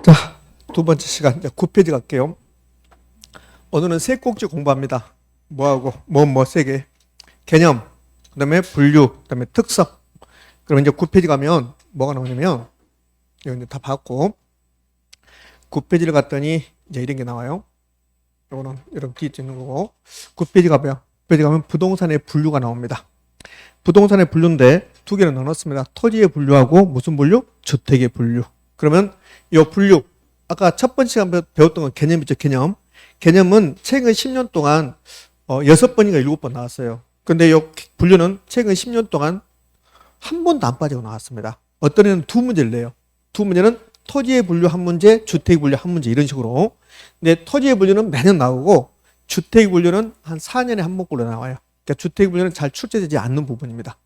자, 두 번째 시간 이제 9페이지 갈게요. 오늘은 세 꼭지 공부합니다. 뭐하고 세 개. 개념, 그다음에 분류, 그다음에 특성. 그러면 이제 9페이지 가면 뭐가 나오냐면 이거 이제 다 봤고 9페이지를 갔더니 이제 이런 게 나와요. 이거는 이렇게 뒤에 있는 거고 9페이지 가면 부동산의 분류가 나옵니다. 부동산의 분류인데 두 개를 나눴습니다. 토지의 분류하고 무슨 분류? 주택의 분류. 그러면 이 분류 아까 첫 번째 시간 배웠던 건 개념이죠. 개념은 최근 10년 동안 6번인가 7번 나왔어요. 근데 이 분류는 최근 10년 동안 한 번도 안 빠지고 나왔습니다. 어떤 애는 두 문제를 내요. 두 문제는 토지의 분류 한 문제, 주택의 분류 한 문제 이런 식으로. 근데 토지의 분류는 매년 나오고 주택의 분류는 한 4년에 한 번꼴로 나와요. 그러니까 주택의 분류는 잘 출제되지 않는 부분입니다.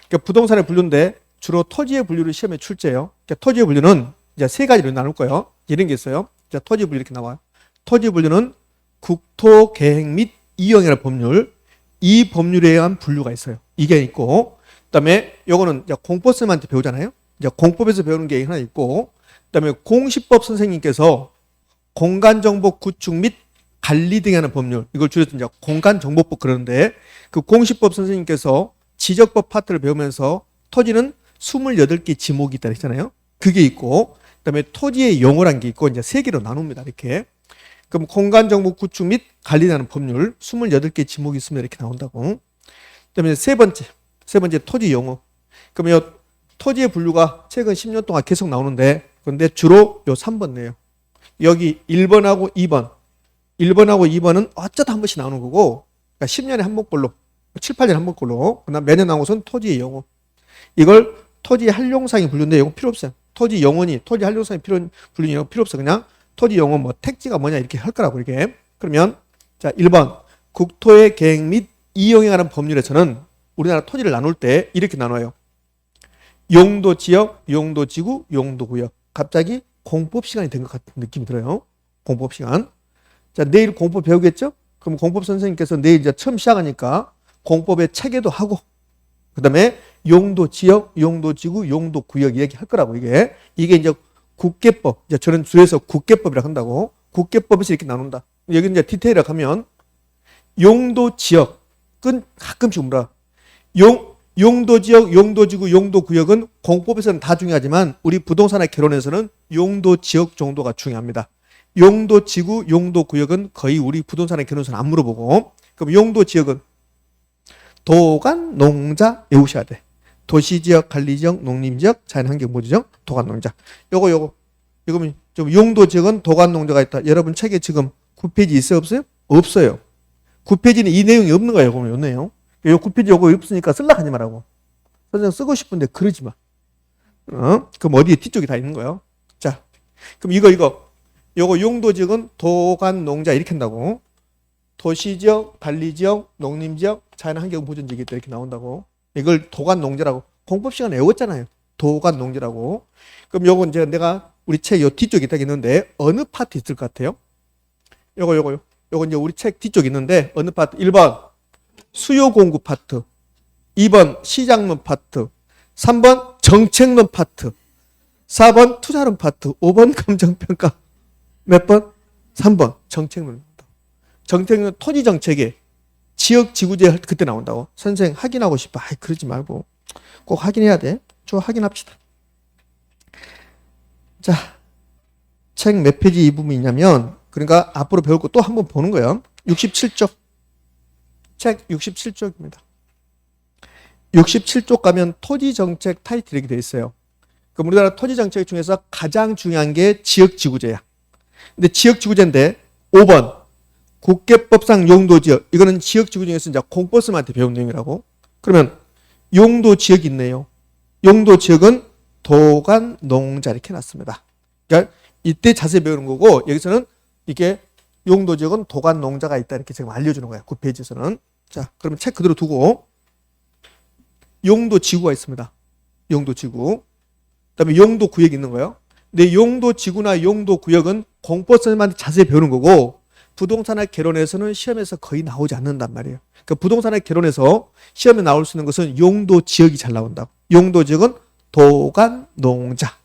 그러니까 부동산의 분류인데 주로 토지의 분류를 시험에 출제해요. 그러니까 토지의 분류는 이제 세 가지로 나눌 거예요. 이런 게 있어요. 자, 토지 분류 이렇게 나와요. 토지 분류는 국토 계획 및 이용이라는 법률, 이 법률에 의한 분류가 있어요. 이게 있고, 그다음에 요거는 이제 공법쌤한테 배우잖아요. 이제 공법에서 배우는 게 하나 있고, 그다음에 공시법 선생님께서 공간정보 구축 및 관리 등에 하는 법률, 이걸 줄여서 이제 공간정보법 그러는데 그 공시법 선생님께서 지적법 파트를 배우면서 토지는 28개 지목이 있다 했잖아요. 그게 있고, 그다음에 토지의 용어란 게 있고 이제 세 개로 나눕니다. 이렇게. 그럼 공간정보 구축 및 관리라는 법률 28개 지목이 있으면 이렇게 나온다고. 그다음에 세 번째 토지 용어. 그러면 이 토지의 분류가 최근 10년 동안 계속 나오는데 그런데 주로 요 3번 내요. 여기 1번하고 2번. 1번하고 2번은 어쩌다 한 번씩 나오는 거고 그러니까 10년에 한 번꼴로 7, 8년에 한 번꼴로 그다음 매년 나온 것은 토지의 용어. 이걸 토지의 한용상이 분류인데 이거 필요 없어요. 토지 영원이 토지 한용상이 분류는 필요 없어. 그냥 토지 영원 뭐 택지가 뭐냐 이렇게 할 거라고 이렇게. 그러면 자 1번 국토의 계획 및 이용에 관한 법률에서는 우리나라 토지를 나눌 때 이렇게 나눠요. 용도 지역, 용도 지구, 용도 구역. 갑자기 공법 시간이 된 것 같은 느낌이 들어요. 공법 시간. 자 내일 공법 배우겠죠? 그럼 공법 선생님께서 내일 이제 처음 시작하니까 공법의 체계도 하고 그다음에 용도 지역, 용도 지구, 용도 구역 얘기할 거라고 이게 이제 국계법, 이제 저는 줄여서 국계법이라고 한다고. 국계법에서 이렇게 나눈다. 여기 이제 디테일을 가면 용도 지역은 가끔씩 물어. 용도 지역, 용도 지구, 용도 구역은 공법에서는 다 중요하지만 우리 부동산의 개론에서는 용도 지역 정도가 중요합니다. 용도 지구, 용도 구역은 거의 우리 부동산의 개론에서는 안 물어보고 그럼 용도 지역은 도간, 농자 외우셔야 돼. 도시지역, 관리지역, 농림지역, 자연환경보호지역, 도간농자. 이거면 좀 용도지역은 도간농자가 있다. 여러분 책에 지금 9페이지 있어요? 없어요? 없어요. 9페이지는 이 내용이 없는 거예요. 그러면 요 내용. 요 9페이지 요거 없으니까 쓸라 하지 말라고. 선생님 쓰고 싶은데 그러지 마. 그럼 어디에 뒤쪽에 다 있는 거예요? 자, 그럼 요거 용도지역은 도간농자 이렇게 한다고. 도시지역, 관리지역, 농림지역, 자연환경보존지역 이렇게 나온다고. 이걸 도간농지라고 공법 시간에 외웠잖아요. 도간농지라고. 그럼 요건 이제 내가 우리 책 요 뒤쪽에 딱 있는데 어느 파트 있을 것 같아요? 요거 이제 우리 책 뒤쪽에 있는데 어느 파트? 1번 수요 공급 파트, 2번 시장론 파트, 3번 정책론 파트, 4번 투자론 파트, 5번 감정평가. 몇 번? 3번 정책론. 정책은 토지 정책에 지역 지구제 그때 나온다고. 선생 확인하고 싶어. 그러지 말고 꼭 확인해야 돼. 저 확인합시다. 자, 책 몇 페이지 이 부분이 있냐면 그러니까 앞으로 배울 거 또 한 번 보는 거예요. 67쪽. 책 67쪽입니다. 67쪽 가면 토지 정책 타이틀 이렇게 돼 있어요. 그럼 우리나라 토지 정책 중에서 가장 중요한 게 지역 지구제야. 근데 지역 지구제인데 5번 국계법상 용도지역. 이거는 지역지구 중에서 이제 공법쌤한테 배운 내용이라고. 그러면 용도지역이 있네요. 용도지역은 도간, 농자 이렇게 놨습니다. 그러니까 이때 자세히 배우는 거고 여기서는 이게 용도지역은 도간, 농자가 있다 이렇게 지금 알려주는 거야. 9페이지에서는. 자, 그러면 책 그대로 두고 용도지구가 있습니다. 용도지구. 그다음에 용도구역이 있는 거예요. 근데 용도지구나 용도구역은 공법쌤한테 자세히 배우는 거고 부동산학 개론에서는 시험에서 거의 나오지 않는단 말이에요. 그러니까 부동산학 개론에서 시험에 나올 수 있는 것은 용도 지역이 잘 나온다고. 용도 지역은 도간, 농자.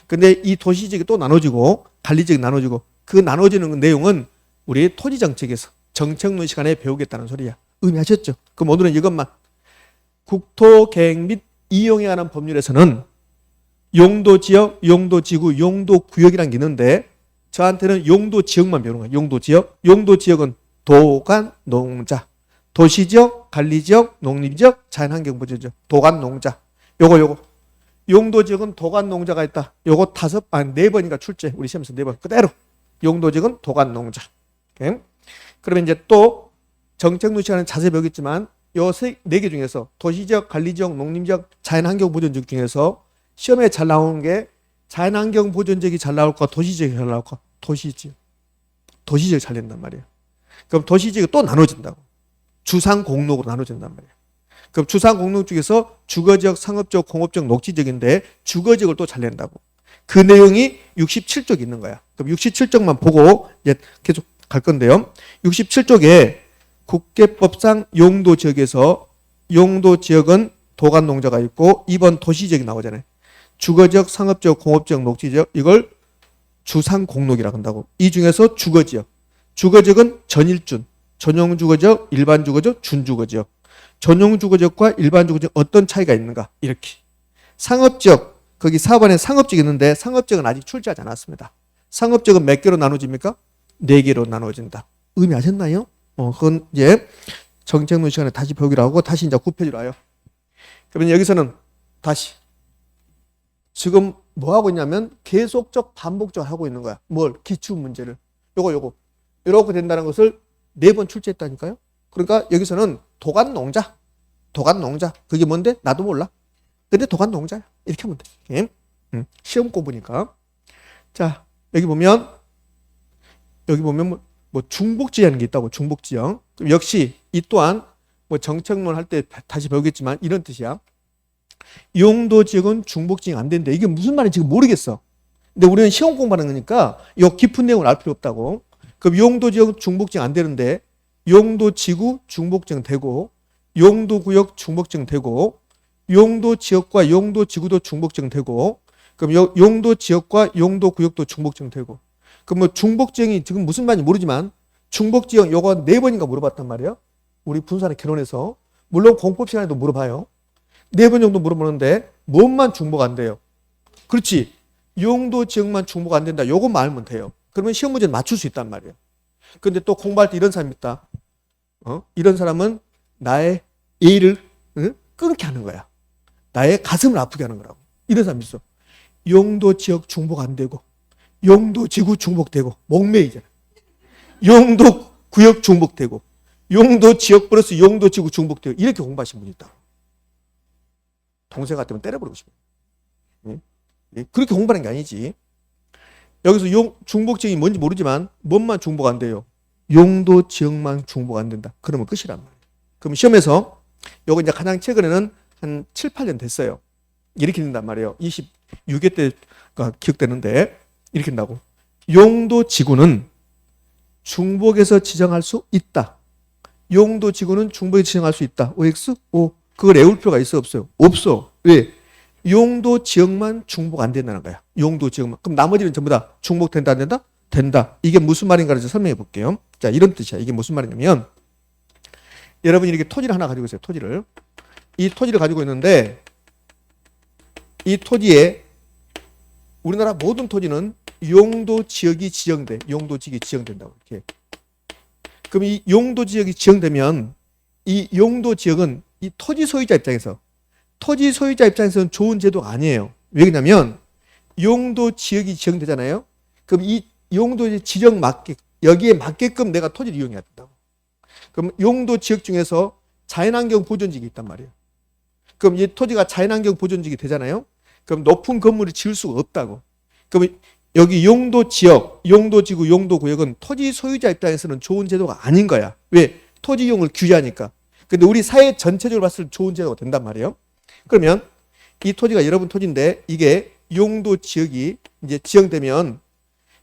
근데 이 도시지역이 또 나눠지고 관리지역이 나눠지고 그 나눠지는 내용은 우리 토지정책에서 정책론 시간에 배우겠다는 소리야. 의미하셨죠? 그럼 오늘은 이것만. 국토계획 및 이용에 관한 법률에서는 용도지역, 용도지구, 용도구역이라는 게 있는데 저한테는 용도지역만 배우는 거예요. 용도지역. 용도지역은 도간, 농자. 도시지역, 관리지역, 농림지역, 자연환경보전지역. 도간, 농자. 요거. 용도지역은 도간, 농자가 있다. 요거 4번인가 출제. 우리 시험에서 4번. 그대로. 용도지역은 도간, 농자. 오케이? 그러면 이제 또 정책론 시간은 자세히 배우겠지만 요 4개 중에서 도시지역, 관리지역, 농림지역, 자연환경보전지역 중에서 시험에 잘 나오는 게 자연환경보전지역이 잘 나올까 도시지역이 잘 나올까? 도시지역. 도시지역이 잘 된단 말이에요. 그럼 도시지역이 또 나눠진다고. 주상공록으로 나눠진단 말이에요. 그럼 주상공록 중에서 주거지역, 상업지역, 공업지역, 녹지지역인데 주거지역을 또 잘 낸다고. 그 내용이 67쪽에 있는 거야. 그럼 67쪽만 보고 이제 계속 갈 건데요. 67쪽에 국계법상 용도지역에서 용도지역은 도간농자가 있고 2번 도시지역이 나오잖아요. 주거지역, 상업지역, 공업지역, 녹지지역 이걸 주상공록이라고 한다고. 이 중에서 주거지역. 주거지역은 전일준, 전용주거지역, 일반주거지역, 준주거지역. 전용주거지역과 일반주거지역 어떤 차이가 있는가? 이렇게. 상업지역, 거기 4번에 상업지역이 있는데 상업지역은 아직 출제하지 않았습니다. 상업지역은 몇 개로 나눠집니까? 4개로 나눠진다. 의미하셨나요? 그건 이제 정책론 시간에 다시 배우기로 하고 다시 이제 9페이지로 와요. 그러면 여기서는 다시 지금 뭐 하고 있냐면 계속적 반복적으로 하고 있는 거야. 뭘? 기출 문제를. 요거. 이렇게 된다는 것을 4번 출제했다니까요. 그러니까 여기서는 도간농자. 그게 뭔데? 나도 몰라. 근데 도간농자야. 이렇게 하면 돼. 시험 공부니까. 자, 여기 보면 뭐 중복지역이라는 게 있다고. 중복지역. 그럼 역시 이 또한 뭐 정책론 할 때 다시 배우겠지만 이런 뜻이야. 용도지역은 중복지역 안 되는데 이게 무슨 말인지 지금 모르겠어. 근데 우리는 시험 공부하는 거니까 이 깊은 내용을 알 필요 없다고. 그럼 용도지역은 중복지역 안 되는데 용도지구 중복지역 되고 용도구역 중복지역 되고 용도지역과 용도지구도 중복지역 되고 그럼 용도지역과 용도구역도 중복지역 되고 그럼 뭐 중복지역이 지금 무슨 말인지 모르지만 중복지역 요거 4번인가 물어봤단 말이에요. 우리 분산의 결혼에서 물론 공법 시간에도 물어봐요. 4번 정도 물어보는데 뭔만 중복 안 돼요? 그렇지. 용도지역만 중복 안 된다. 요것만 알면 돼요. 그러면 시험 문제는 맞출 수 있단 말이에요. 근데 또 공부할 때 이런 사람이 있다. 이런 사람은 나의 예의를 끊게 하는 거야. 나의 가슴을 아프게 하는 거라고. 이런 사람이 있어. 용도지역 중복 안 되고 용도지구 중복되고 목매이잖아. 용도구역 중복되고 용도지역 플러스 용도지구 중복되고 이렇게 공부하신 분이 있다. 동생 같으면 때려버리고 싶어요. 그렇게 공부하는 게 아니지. 여기서 중복지역이 뭔지 모르지만 뭔만 중복 안 돼요? 용도지역만 중복 안 된다. 그러면 끝이란 말이에요. 그럼 시험에서 요거 이제 가장 최근에는 한 7, 8년 됐어요. 이렇게 된단 말이에요. 26회 때가 기억되는데 이렇게 된다고. 용도지구는 중복에서 지정할 수 있다. 용도지구는 중복에서 지정할 수 있다. OX? O. 그걸 외울 필요가 있어 없어요? 없어. 왜? 용도지역만 중복 안 된다는 거야. 용도지역만. 그럼 나머지는 전부 다 중복된다 안 된다? 된다. 이게 무슨 말인가를 설명해 볼게요. 자, 이런 뜻이야. 이게 무슨 말이냐면 여러분이 이렇게 토지를 하나 가지고 있어요. 토지를. 이 토지를 가지고 있는데 이 토지에 우리나라 모든 토지는 용도지역이 지정돼. 용도지역이 지정된다고. 이렇게. 그럼 이 용도지역이 지정되면 이 용도지역은 이 토지 소유자 입장에서는 좋은 제도가 아니에요. 왜 그러냐면 용도지역이 지정되잖아요. 그럼 이 용도지 지정 여기에 맞게끔 내가 토지를 이용해야 된다고. 그럼 용도지역 중에서 자연환경 보존지역이 있단 말이에요. 그럼 이 토지가 자연환경 보존지역이 되잖아요. 그럼 높은 건물을 지을 수가 없다고. 그럼 여기 용도지역, 용도지구, 용도구역은 토지 소유자 입장에서는 좋은 제도가 아닌 거야. 왜? 토지 이용을 규제하니까. 근데 우리 사회 전체적으로 봤을 때 좋은 제도가 된단 말이에요. 그러면 이 토지가 여러분 토지인데 이게 용도지역이 이제 지정되면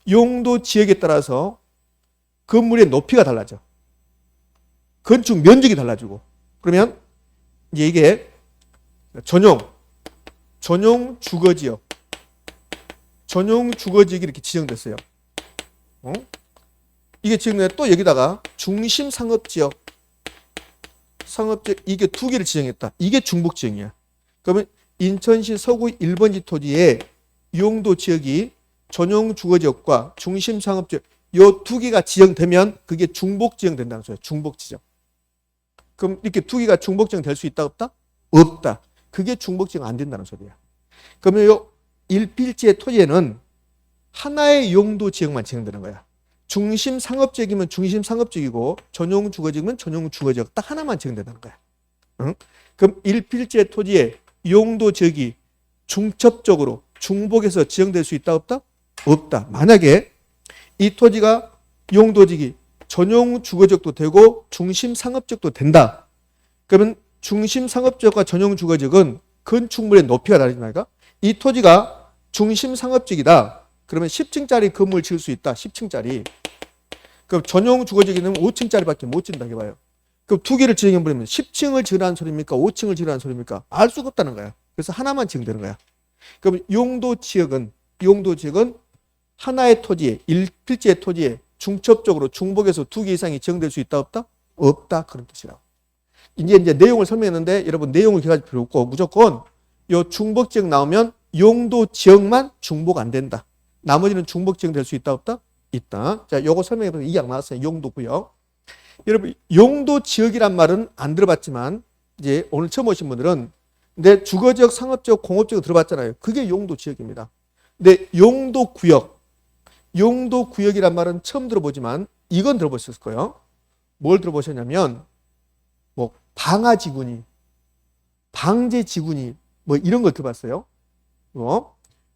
용도지역에 따라서 건물의 높이가 달라져. 건축 면적이 달라지고. 그러면 이제 이게 전용 주거지역, 전용 주거지역이 이렇게 지정됐어요. 이게 지정돼 또 여기다가 중심 상업지역, 이게 두 개를 지정했다. 이게 중복지역이야. 그러면 인천시 서구 1번지 토지의 용도 지역이 전용 주거지역과 중심 상업지역 요 두 개가 지정되면 그게 중복 지정된다는 소리야. 중복 지정. 그럼 이렇게 두 개가 중복 지정 될 수 있다 없다? 없다. 그게 중복 지정 안 된다는 소리야. 그러면 요 일필지의 토지에는 하나의 용도 지역만 지정되는 거야. 중심 상업지역이면 중심 상업지역이고 전용 주거지역이면 전용 주거지역 딱 하나만 지정된다는 거야. 응? 그럼 일필지의 토지에 용도 지역이 중첩적으로 중복해서 지정될 수 있다 없다? 없다. 만약에 이 토지가 용도지역이 전용 주거지역도 되고 중심 상업지역도 된다. 그러면 중심 상업지역과 전용 주거지역은 건축물의 높이가 다르지 말까? 이 토지가 중심 상업지역이다. 그러면 10층짜리 건물을 지을 수 있다. 10층짜리. 그럼 전용 주거지역에는 5층짜리밖에 못 지은다 해봐요. 그럼 두 개를 지정해버리면 10층을 지으라는 소리입니까? 5층을 지으라는 소리입니까? 알 수가 없다는 거야. 그래서 하나만 지정되는 거야. 그럼 용도 지역은 하나의 토지에, 일필지의 토지에 중첩적으로 중복해서 두 개 이상이 지정될 수 있다 없다? 없다. 그런 뜻이라고. 이제 내용을 설명했는데 여러분 내용을 기억할 필요 없고 무조건 요 중복 지역 나오면 용도 지역만 중복 안 된다. 나머지는 중복 지역 될 수 있다 없다? 있다. 자, 요거 설명해보면 이약 나왔어요. 용도 구역. 여러분 용도 지역이란 말은 안 들어봤지만 이제 오늘 처음 오신 분들은 내 주거지역, 상업지역, 공업지역 들어봤잖아요. 그게 용도 지역입니다. 근데 용도 구역이란 말은 처음 들어보지만 이건 들어보셨을 거예요. 뭘 들어보셨냐면 뭐 방화지구니, 방제지구니 뭐 이런 걸 들어봤어요.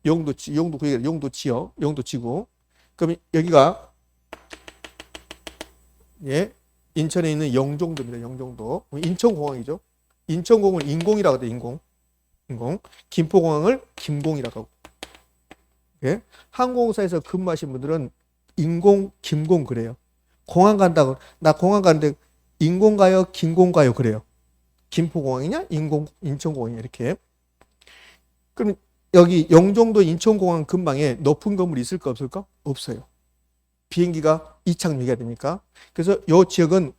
용도 구역, 용도 지역, 용도 지구. 그럼 여기가 인천에 있는 영종도입니다. 영종도. 인천공항이죠. 인천공을 인공이라고 해요. 인공. 김포공항을 김공이라고 하고. 항공사에서 근무하신 분들은 인공, 김공 그래요. 공항 간다고 나 공항 가는데 인공 가요, 김공 가요 그래요. 김포공항이냐, 인천공항이냐 이렇게. 그럼 여기 영종도 인천공항 근방에 높은 건물이 있을까 없을까? 없어요. 비행기가 이착륙해야 되니까. 그래서 이 지역은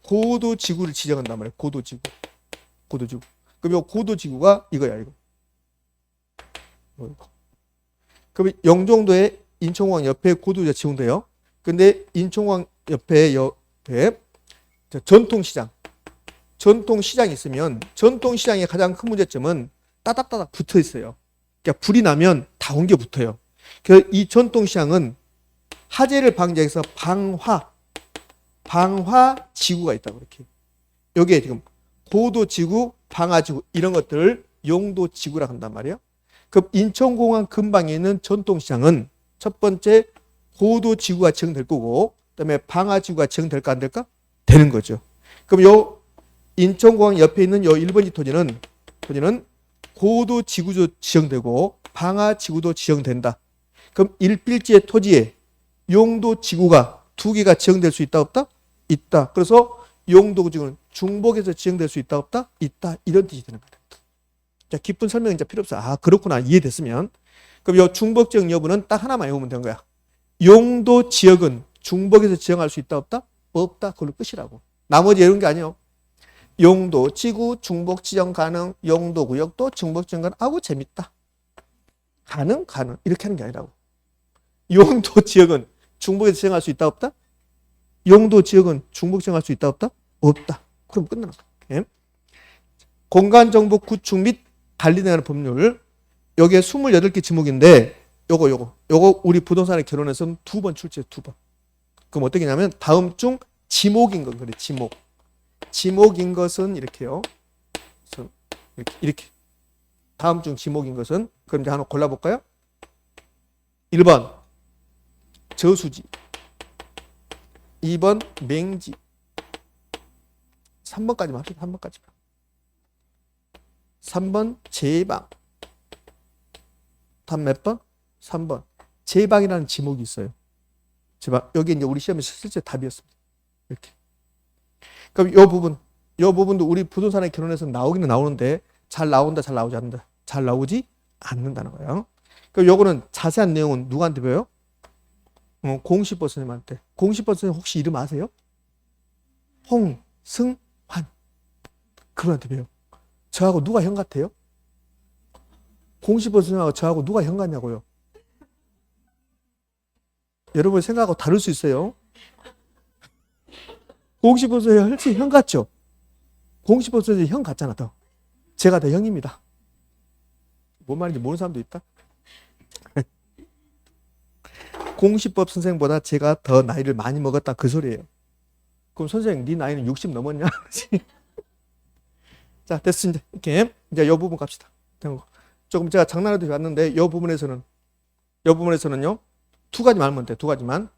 고도지구를 지정한단 말이에요. 고도지구. 그럼 이 고도지구가 이거야, 이거. 그럼 영종도에 인천공항 옆에 고도지구가 지정돼요. 근데 인천공항 옆에 전통시장이 있으면 전통시장의 가장 큰 문제점은 따닥따닥 붙어 있어요. 그러니까 불이 나면 다 옮겨 붙어요. 그래서 이 전통시장은 화재를 방지해서 방화지구가 있다고 이렇게. 여기에 지금 고도지구, 방화지구 이런 것들을 용도지구라고 한단 말이에요. 그럼 인천공항 근방에 있는 전통시장은 첫 번째 고도지구가 지정될 거고 그다음에 방화지구가 지정될까 안 될까? 되는 거죠. 그럼 요 인천공항 옆에 있는 요 1번지 토지는 고도지구도 지정되고 방화지구도 지정된다. 그럼 일필지의 토지에 용도지구가 두 개가 지정될 수 있다 없다? 있다. 그래서 용도지구는 중복해서 지정될 수 있다 없다? 있다. 이런 뜻이 되는 거예요. 자, 깊은 설명은 이제 필요 없어. 아, 그렇구나. 이해됐으면. 그럼 요 중복지역 여부는 딱 하나만 외우면 되는 거야. 용도지역은 중복해서 지정할 수 있다 없다? 없다. 그걸로 끝이라고. 나머지 이런 게 아니에요. 용도, 지구, 중복 지정 가능, 용도 구역도 중복 지정 가능. 아우, 재밌다. 가능. 이렇게 하는 게 아니라고. 용도 지역은 중복해서 지정할 수 있다 없다? 용도 지역은 중복 지정할 수 있다 없다? 없다. 그럼 끝나는 거예요. 공간정보 구축 및 관리에 관한 법률. 여기에 28개 지목인데 요거 우리 부동산에 결혼해서는 2번 출제해 2번. 그럼 어떻게 하냐면 다음 중 지목인 건 그래. 지목인 것은 이렇게요. 이렇게. 다음 중 지목인 것은 그럼 이제 하나 골라볼까요? 1번 저수지, 2번 맹지, 3번까지만 합시다. 3번까지만. 3번 제방. 다음 몇 번? 3번. 제방이라는 지목이 있어요. 제방. 여기 이제 우리 시험에서 실제 답이었습니다. 이렇게. 그럼 요 부분도 우리 부동산에 결혼해서 나오기는 나오는데 잘 나온다, 잘 나오지 않는다. 잘 나오지 않는다는 거예요. 그럼 요거는 자세한 내용은 누구한테 배워요? 공시법 선생님한테. 공시법 선생님 혹시 이름 아세요? 홍승환. 그분한테 배워요. 저하고 누가 형 같아요? 공시법 선생님하고 저하고 누가 형 같냐고요? 여러분 생각하고 다를 수 있어요. 공시법 선생님 훨씬 형 같죠? 공시법 선생님 형 같잖아. 더. 제가 더 형입니다. 뭔 말인지 모르는 사람도 있다. 공시법 선생보다 제가 더 나이를 많이 먹었다 그 소리예요. 그럼 선생님 네 나이는 60 넘었냐? 자 됐습니다. 이렇게 이제 이 부분 갑시다. 조금 제가 장난으로 봤는데 이 부분에서는요 두 가지만 알면 돼. 두 가지만.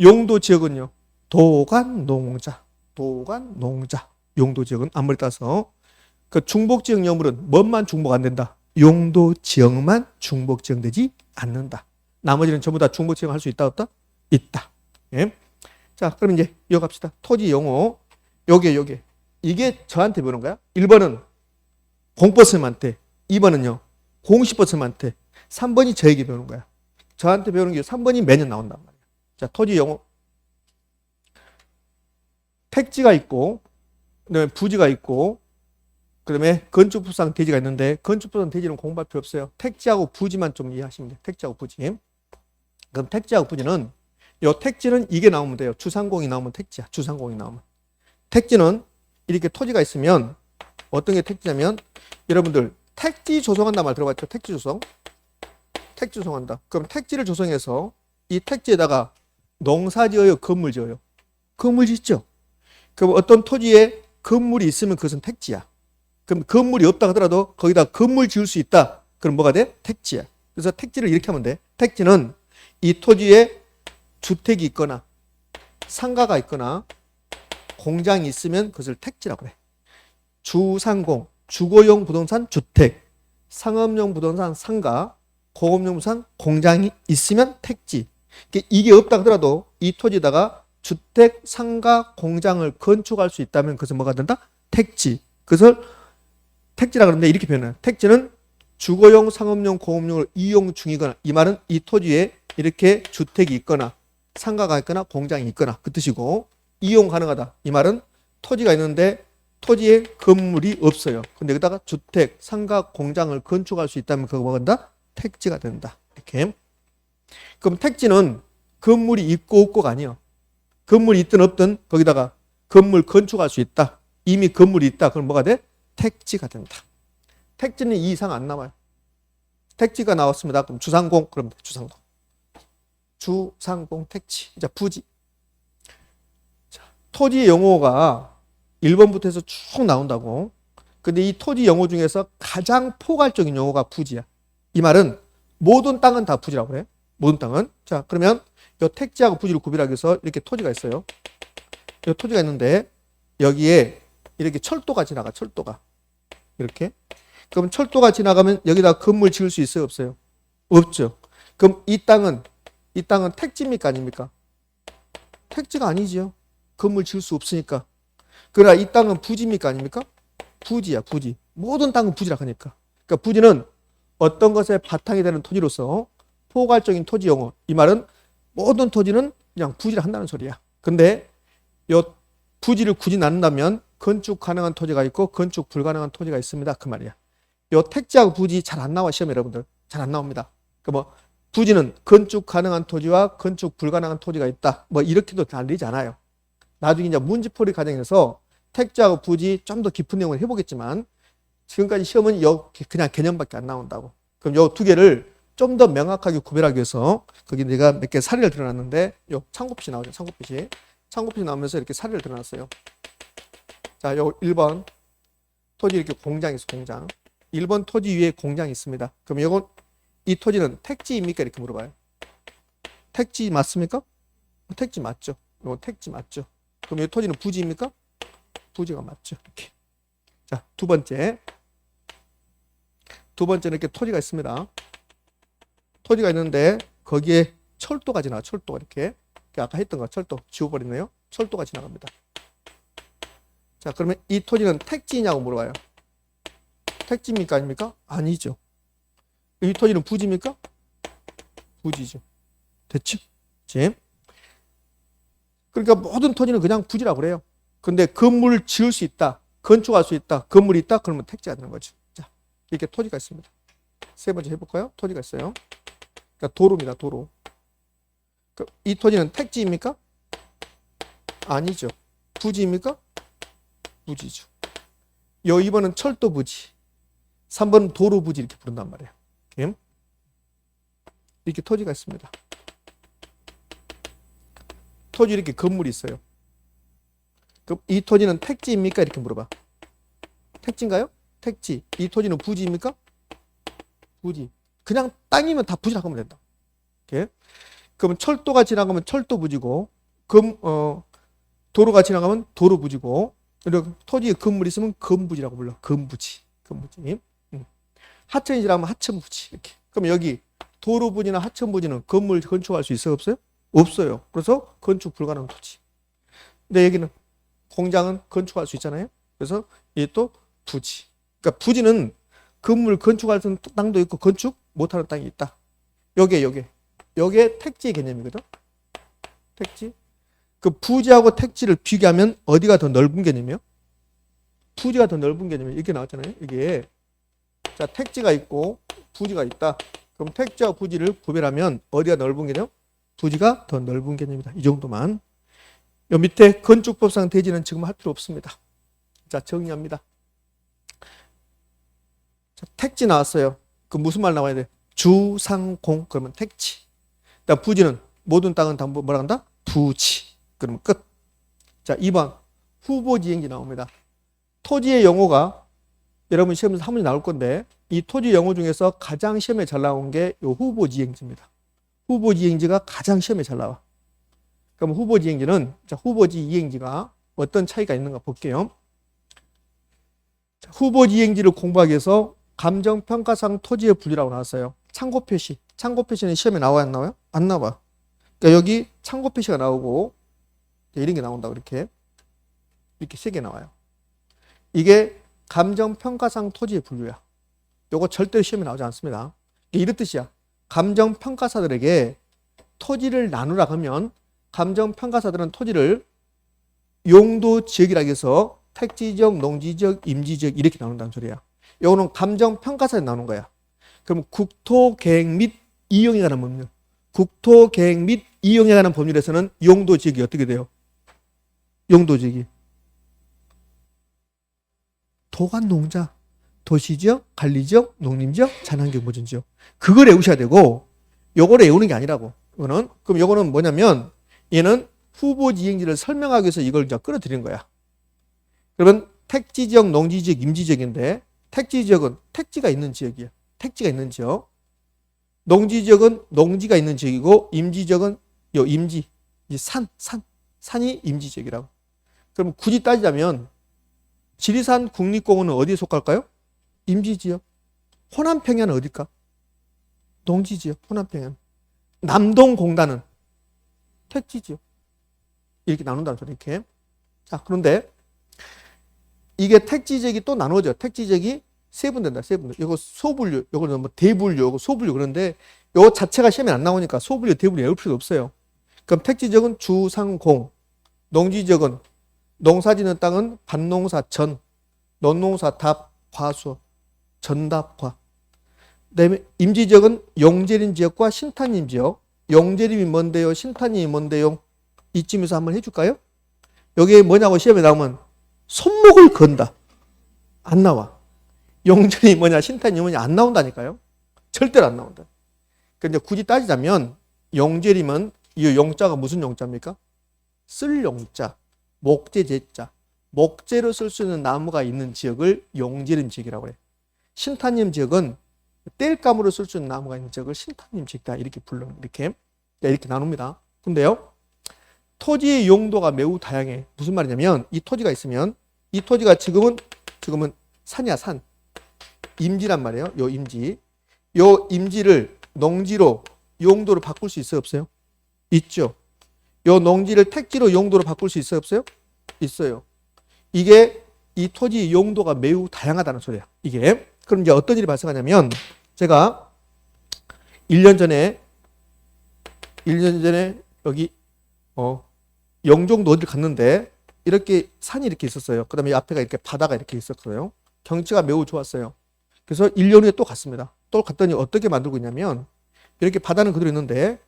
용도 지역은요 도간 농자 용도 지역은 앞머리 따서 그 중복 지역 여물은 뭔만 중복 안 된다. 용도 지역만 중복 지역되지 않는다. 나머지는 전부 다 중복 지역할 수 있다 없다? 있다. 예. 자 그럼 이제 이어갑시다. 토지 용어 요게 이게 저한테 배우는 거야. 1번은 공법 선생님한테, 2번은요 공시법 선생님한테, 3번이 저에게 배우는 거야. 저한테 배우는 게 3번이 매년 나온단 말이야. 자 토지 용어 택지가 있고 그다음에 부지가 있고 그다음에 건축법상 대지가 있는데 건축법상 대지는 공부할 필요 없어요. 택지하고 부지만 좀 이해하시면 돼요. 택지하고 부지. 그럼 택지하고 부지는 요 택지는 이게 나오면 돼요. 주상공이 나오면 택지야. 주상공이 나오면. 택지는 이렇게 토지가 있으면 어떤 게 택지냐면 여러분들 택지 조성한다 말 들어봤죠? 택지 조성. 택지 조성한다. 그럼 택지를 조성해서 이 택지에다가 농사 지어요? 건물 지어요? 건물 짓죠? 그럼 어떤 토지에 건물이 있으면 그것은 택지야. 그럼 건물이 없다 하더라도 거기다 건물 지을 수 있다. 그럼 뭐가 돼? 택지야. 그래서 택지를 이렇게 하면 돼. 택지는 이 토지에 주택이 있거나 상가가 있거나 공장이 있으면 그것을 택지라고 해. 주상공, 주거용 부동산 주택, 상업용 부동산 상가, 공업용 부동산 공장이 있으면 택지. 이게 없다 하더라도 이 토지에다가 주택, 상가, 공장을 건축할 수 있다면 그것은 뭐가 된다? 택지. 그것을 택지라 그러는데 이렇게 표현해요. 택지는 주거용, 상업용, 공업용을 이용 중이거나 이 말은 이 토지에 이렇게 주택이 있거나 상가가 있거나 공장이 있거나 그 뜻이고 이용 가능하다. 이 말은 토지가 있는데 토지에 건물이 없어요. 근데 여기다가 주택, 상가, 공장을 건축할 수 있다면 그거 뭐가 된다? 택지가 된다. 이렇게. 그럼 택지는 건물이 있고 없고가 아니에요. 건물이 있든 없든 거기다가 건물 건축할 수 있다. 이미 건물이 있다. 그럼 뭐가 돼? 택지가 된다. 택지는 이 이상 안 나와요. 택지가 나왔습니다. 그럼 주상공 그럼 주상공. 주상공 택지. 이제 부지. 자, 토지 용어가 1번부터 해서 쭉 나온다고. 근데 이 토지 용어 중에서 가장 포괄적인 용어가 부지야. 이 말은 모든 땅은 다 부지라고 그래. 모든 땅은. 자, 그러면 이 택지하고 부지를 구별하기 위해서 이렇게 토지가 있어요. 이 토지가 있는데 여기에 이렇게 철도가 지나가. 철도가. 이렇게. 그럼 철도가 지나가면 여기다 건물 지을 수 있어요? 없어요? 없죠. 그럼 이 땅은 택지입니까? 아닙니까? 택지가 아니지요. 건물 지을 수 없으니까. 그러나 이 땅은 부지입니까? 아닙니까? 부지야. 부지. 모든 땅은 부지라 하니까. 그러니까 부지는 어떤 것에 바탕이 되는 토지로서 포괄적인 토지 용어. 이 말은 모든 토지는 그냥 부지를 한다는 소리야. 근데 이 부지를 굳이 나눈다면 건축 가능한 토지가 있고 건축 불가능한 토지가 있습니다. 그 말이야. 이 택지하고 부지 잘 안 나와. 시험 여러분들. 잘 안 나옵니다. 그러니까 뭐 부지는 건축 가능한 토지와 건축 불가능한 토지가 있다. 뭐 이렇게도 달리지 않아요. 나중에 이제 문제풀이 과정에서 택지하고 부지 좀 더 깊은 내용을 해보겠지만 지금까지 시험은 그냥 개념밖에 안 나온다고. 그럼 요 두 개를 좀 더 명확하게 구별하기 위해서 거기 내가 몇 개 사례를 들어놨는데 요 참고표시 나오죠. 참고표시. 참고표시 나오면서 이렇게 사례를 들어놨어요. 자, 요 1번 토지 이렇게 공장이 있어. 공장. 1번 토지 위에 공장이 있습니다. 그럼 이건 이 토지는 택지입니까? 이렇게 물어봐요. 택지 맞습니까? 택지 맞죠. 이거 택지 맞죠. 그럼 이 토지는 부지입니까? 부지가 맞죠. 이렇게. 자, 두 번째는 이렇게 토지가 있습니다. 토지가 있는데 거기에 철도가 지나가. 철도가 이렇게. 아까 했던 거 철도 지워버렸네요. 철도가 지나갑니다. 자, 그러면 이 토지는 택지냐고 물어봐요. 택지입니까? 아닙니까? 아니죠. 이 토지는 부지입니까? 부지죠. 됐죠? 그치? 그러니까 모든 토지는 그냥 부지라고 그래요. 근데 건물을 지을 수 있다, 건축할 수 있다, 건물이 있다, 그러면 택지가 되는 거죠. 자, 이렇게 토지가 있습니다. 세 번째 해볼까요? 토지가 있어요. 그러니까 도로입니다, 도로. 이 토지는 택지입니까? 아니죠. 부지입니까? 부지죠. 요 2번은 철도 부지, 3번은 도로 부지 이렇게 부른단 말이에요. 이렇게 토지가 있습니다. 토지 이렇게 건물이 있어요. 그럼 이 토지는 택지입니까? 이렇게 물어봐. 택지인가요? 택지. 이 토지는 부지입니까? 부지. 그냥 땅이면 다 부지라고 하면 된다. 이렇게. 그러면 철도가 지나가면 철도 부지고, 도로가 지나가면 도로 부지고, 그리고 토지에 건물이 있으면 건부지라고 불러. 건부지. 건부지. 하천이 지나가면 하천부지. 이렇게. 그럼 여기 도로 부지나 하천 부지는 건물 건축할 수 있어요? 없어요? 없어요. 그래서 건축 불가능 토지. 근데 여기는 공장은 건축할 수 있잖아요. 그래서 이게 또 부지. 그러니까 부지는 건물 건축할 수 있는 땅도 있고 건축 못하는 땅이 있다. 요게 택지의 개념이거든. 택지. 그 부지하고 택지를 비교하면 어디가 더 넓은 개념이에요? 부지가 더 넓은 개념이에요. 이렇게 나왔잖아요. 이게 자, 택지가 있고 부지가 있다. 그럼 택지와 부지를 구별하면 어디가 넓은 개념? 부지가 더 넓은 개념이다. 이 정도만. 요 밑에 건축법상 대지는 지금 할 필요 없습니다. 자, 정리합니다. 자, 택지 나왔어요. 그 무슨 말 나와야 돼? 주상공. 그러면 택지. 그다음 부지는 모든 땅은 다 뭐라 한다? 부지. 그러면 끝. 자, 2번 후보지행지 나옵니다. 토지의 용어가 여러분 시험에서 한 문제 나올 건데 이 토지 용어 중에서 가장 시험에 잘 나온 게 요 후보지행지입니다. 후보지행지가 가장 시험에 잘 나와. 그럼 후보지행지는 자, 후보지 이행지가 어떤 차이가 있는가 볼게요. 자, 후보지행지를 공부하기 위해서 감정평가상 토지의 분류라고 나왔어요. 참고표시. 참고표시는 시험에 나와요? 안 나와요? 안 나와. 그러니까 여기 참고표시가 나오고 이런 게 나온다. 이렇게 3개 나와요. 이게 감정평가상 토지의 분류야. 요거 절대로 시험에 나오지 않습니다. 이런 뜻이야. 감정평가사들에게 토지를 나누라 하면 감정평가사들은 토지를 용도지역이라고 해서 택지지역, 농지지역, 임지지역 이렇게 나눈다는 소리야. 요거는 감정평가사에 나누는 거야. 그럼 국토계획 및 이용에 관한 법률. 국토계획 및 이용에 관한 법률에서는 용도지역이 어떻게 돼요? 용도지역이 도관농자, 도시지역, 관리지역, 농림지역, 자연환경 보존지역. 그걸 외우셔야 되고 요거를 외우는 게 아니라고. 그럼 요거는 뭐냐면 얘는 후보지행지를 설명하기 위해서 이걸 이제 끌어들이는 거야. 그러면 택지지역, 농지지역, 임지지역인데 택지지역은 택지가 있는 지역이야. 택지가 있는 지역. 농지지역은 농지가 있는 지역이고 임지지역은 요 임지, 산이 임지지역이라고. 그럼 굳이 따지자면 지리산 국립공원은 어디에 속할까요? 임지지역. 호남평야는 어딜까? 농지지역. 호남평야. 남동공단은 택지지역. 이렇게 나눈다는 소리. 이렇게. 자, 그런데 이게 택지지역이 또 나눠져. 택지지역이 세분된다. 세분돼. 이거 소분류, 이거는 뭐 대분류, 이거 소분류. 그런데 이거 자체가 시험에 안 나오니까 소분류, 대분류 외울 필요도 없어요. 그럼 택지지역은 주상공, 농지지역은 농사짓는 땅은 밭농사전, 논농사답, 과수, 전답과. 그다음에 임지지역은 용재림 지역과 신탄림 지역. 용재림이 뭔데요? 신탄림이 뭔데요? 이쯤에서 한번 해줄까요? 여기에 뭐냐고 시험에 나오면 손목을 건다. 안 나와. 용재림이 뭐냐, 신탄림이 뭐냐 안 나온다니까요. 절대로 안 나온다. 근데 굳이 따지자면 용재림은 이 용자가 무슨 용자입니까? 쓸 용자, 목재 제자. 목재로 쓸 수 있는 나무가 있는 지역을 용재림 지역이라고 해요. 신탄림 지역은 땔감으로 쓸 수 있는 나무가 있는 지역을 신탄림 지역이다. 이렇게 불러. 이렇게 나눕니다. 근데요, 토지의 용도가 매우 다양해. 무슨 말이냐면 이 토지가 있으면 이 토지가 지금은 산이야, 산. 임지란 말이에요. 요 임지. 요 임지를 농지로 용도로 바꿀 수 있어요, 없어요? 있죠. 요 농지를 택지로 용도로 바꿀 수 있어요, 없어요? 있어요. 이게 이 토지 용도가 매우 다양하다는 소리야. 이게. 그럼 이제 어떤 일이 발생하냐면 제가 1년 전에 여기 영종도 어디를 갔는데 이렇게 산이 이렇게 있었어요. 그 다음에 앞에가 이렇게 바다가 이렇게 있었어요. 경치가 매우 좋았어요. 그래서 1년 후에 또 갔습니다. 또 갔더니 어떻게 만들고 있냐면 이렇게 바다는 그대로 있는데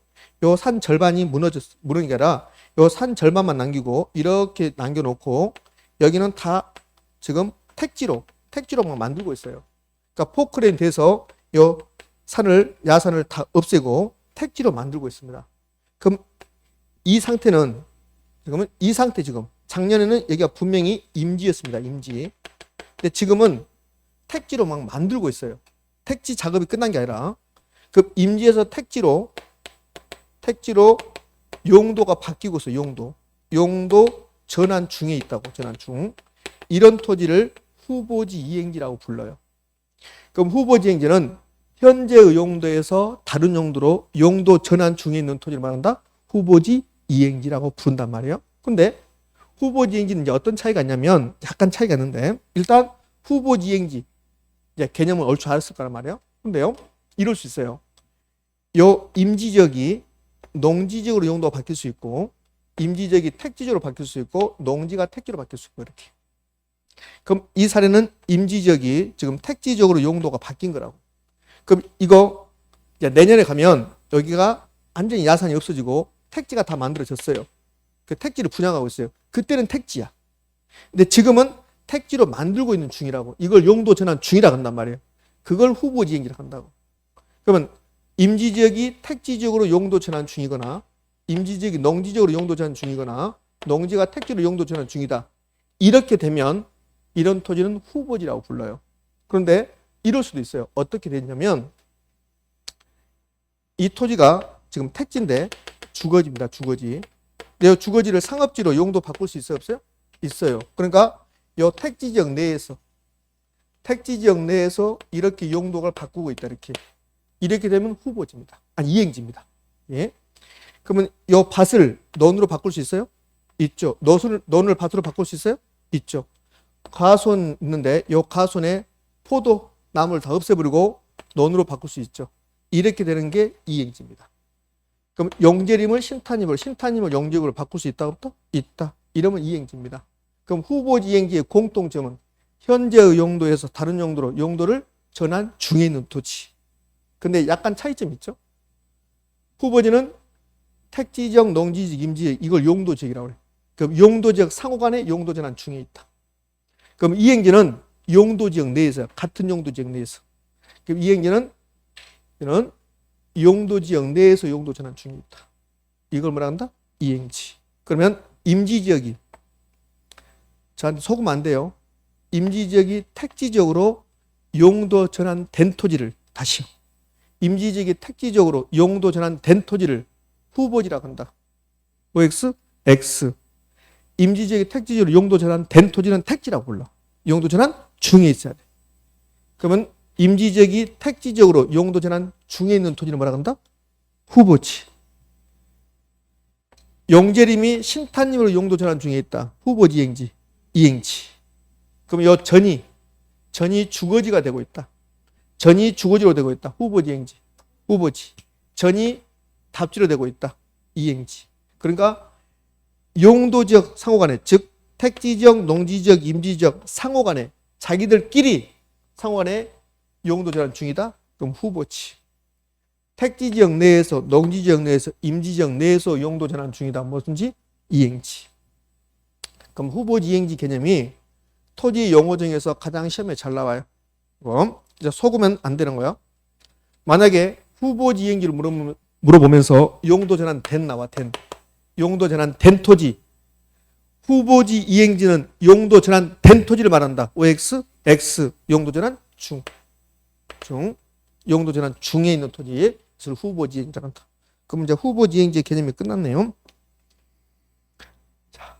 요 산 절반이 무너진 게 아니라 요 산 절반만 남기고 이렇게 남겨놓고 여기는 다 지금 택지로만 만들고 있어요. 그러니까 포크레인 돼서 요 야산을 다 없애고 택지로 만들고 있습니다. 그럼 이 상태는 지금 작년에는 여기가 분명히 임지였습니다. 임지. 근데 지금은 택지로 막 만들고 있어요. 택지 작업이 끝난 게 아니라 그 임지에서 택지로 용도가 바뀌고 있어요. 용도 전환 중에 있다고. 전환 중. 이런 토지를 후보지 이행지라고 불러요. 그럼 후보지 이행지는 현재의 용도에서 다른 용도로 용도 전환 중에 있는 토지를 말한다. 후보지 이행지라고 부른단 말이에요. 근데 후보지 이행지는 이제 어떤 차이가 있냐면 약간 차이가 있는데 일단 후보지 이행지 이제 개념을 얼추 알았을 거란 말이에요. 근데요, 이럴 수 있어요. 요 임지지역이 농지지역으로 용도가 바뀔 수 있고 임지지역이 택지지역으로 바뀔 수 있고 농지가 택지로 바뀔 수 있고 이렇게. 그럼 이 사례는 임지지역이 지금 택지지역으로 용도가 바뀐 거라고. 그럼 이거 이제 내년에 가면 여기가 완전히 야산이 없어지고 택지가 다 만들어졌어요. 그 택지를 분양하고 있어요. 그때는 택지야. 근데 지금은 택지로 만들고 있는 중이라고. 이걸 용도 전환 중이라고 한단 말이에요. 그걸 후보지행지라고 한다고. 그러면 임지지역이 택지지역으로 용도 전환 중이거나 임지지역이 농지지역으로 용도 전환 중이거나 농지가 택지로 용도 전환 중이다. 이렇게 되면 이런 토지는 후보지라고 불러요. 그런데 이럴 수도 있어요. 어떻게 되냐면 이 토지가 지금 택지인데 주거지입니다. 주거지. 근데 이 주거지를 상업지로 용도 바꿀 수 있어요? 없어요? 있어요. 그러니까 이 택지지역 내에서 이렇게 용도를 바꾸고 있다. 이렇게 되면 후보지입니다. 아니 이행지입니다. 예. 그러면 이 밭을 논으로 바꿀 수 있어요? 있죠. 논을 밭으로 바꿀 수 있어요? 있죠. 가손 있는데 이 가손에 포도 나무를 다 없애버리고 논으로 바꿀 수 있죠. 이렇게 되는 게 이행지입니다. 그럼 용재림을 신탄임을 용지역으로 바꿀 수 있다 없다? 있다. 이러면 이행지입니다. 그럼 후보지 이행지의 공통점은 현재의 용도에서 다른 용도로 용도를 전환 중에 있는 토지. 근데 약간 차이점이 있죠. 후보지는 택지지역, 농지지역, 임지지역 이걸 용도지역이라고 해요. 그럼 용도지역 상호간에 용도 전환 중에 있다. 그럼 이행지는 용도지역 내에서 같은 용도지역 내에서. 그럼 이행지는 용도지역 내에서 용도 전환 중에 있다. 이걸 뭐라 한다? 이행지. 그러면 임지지역이 저한테 속으면 안 돼요. 임지지역이 택지지역으로 용도 전환된 토지를 다시요. 임지지역이 택지지역으로 용도 전환된 토지를 후보지라고 한다. OX, X. 임지지역이 택지지역으로 용도 전환된 토지는 택지라고 불러. 용도 전환 중에 있어야 돼. 그러면 임지지역이 택지지역으로 용도 전환 중에 있는 토지는 뭐라고 한다? 후보지. 용재림이 신탄임으로 용도 전환 중에 있다. 후보지 이행지. 이행지. 그럼 요 전이 주거지가 되고 있다. 전이 주거지로 되고 있다. 후보지 이행지. 후보지. 전이 답지로 되고 있다. 이행지. 그러니까 용도지역 상호간에 즉 택지지역, 농지지역, 임지지역 상호간에 자기들끼리 상호간에 용도 전환 중이다. 그럼 후보지. 택지지역 내에서, 농지지역 내에서, 임지지역 내에서 용도 전환 중이다. 뭐든지 이행지. 그럼 후보지 이행지 개념이 토지 용어 중에서 가장 시험에 잘 나와요. 그럼 이제 속으면 안 되는 거야. 만약에 후보지 이행지를 물어보면서 용도 전환 된 나와. 용도 전환 된 토지. 후보지 이행지는 용도 전환 된 토지를 말한다. OX, X. 용도 전환 중. 용도 전환 중에 있는 토지를 후보지 이행지라고 한다. 그럼 이제 후보지 이행지 개념이 끝났네요. 자,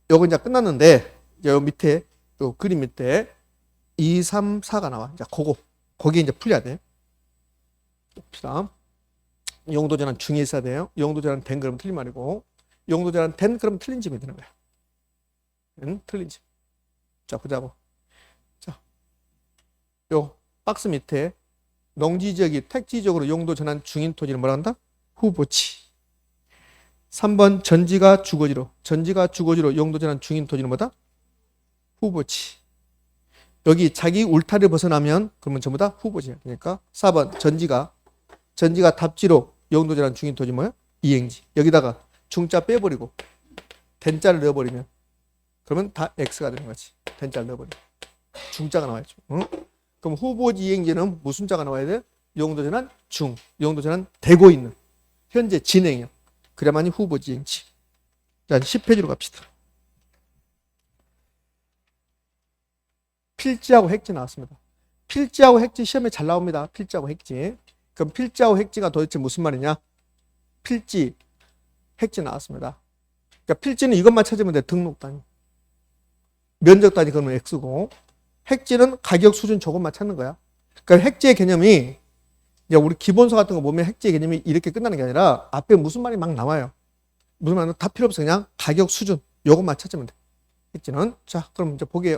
요거 이제 끝났는데 이제 요 밑에 요 그림 밑에 2, 3, 4가 나와. 자, 거기 이제 풀려야 돼. 봅시다. 용도 전환 중에 있어야 돼요. 용도 전환 된 그러면 틀린 말이고 용도 전환 된 그러면 틀린 점이 되는 거야. 틀린 점. 자, 보자고. 자, 요 박스 밑에 농지지역이 택지적으로 용도 전환 중인 토지를 뭐라 한다? 후보지. 3번 전지가 주거지로 용도 전환 중인 토지는 뭐다? 후보지. 여기 자기 울타리를 벗어나면 그러면 전부 다 후보지야. 그러니까 4번 전지가 답지로 용도 전환 중인 토지 뭐야? 이행지. 여기다가 중자 빼버리고 된자를 넣어버리면 그러면 다 X가 되는 거지. 된자를 넣어버리면 중자가 나와야죠. 응? 그럼 후보지 이행지는 무슨 자가 나와야 돼? 용도 전환 중, 용도 전환 되고 있는 현재 진행형. 그래야만이 후보지 이행지. 자, 10페이지로 갑시다. 필지하고 핵지 나왔습니다. 필지하고 핵지 시험에 잘 나옵니다. 필지하고 핵지. 그럼 필지하고 핵지가 도대체 무슨 말이냐? 필지, 핵지 나왔습니다. 그러니까 필지는 이것만 찾으면 돼. 등록 단위. 면적 단위 그러면 X고, 핵지는 가격 수준 저것만 찾는 거야. 그러니까 핵지의 개념이 우리 기본서 같은 거 보면 핵지의 개념이 이렇게 끝나는 게 아니라 앞에 무슨 말이 막 나와요. 무슨 말은 다 필요 없어. 그냥 가격 수준 요것만 찾으면 돼. 핵지는. 자, 그럼 이제 보게요.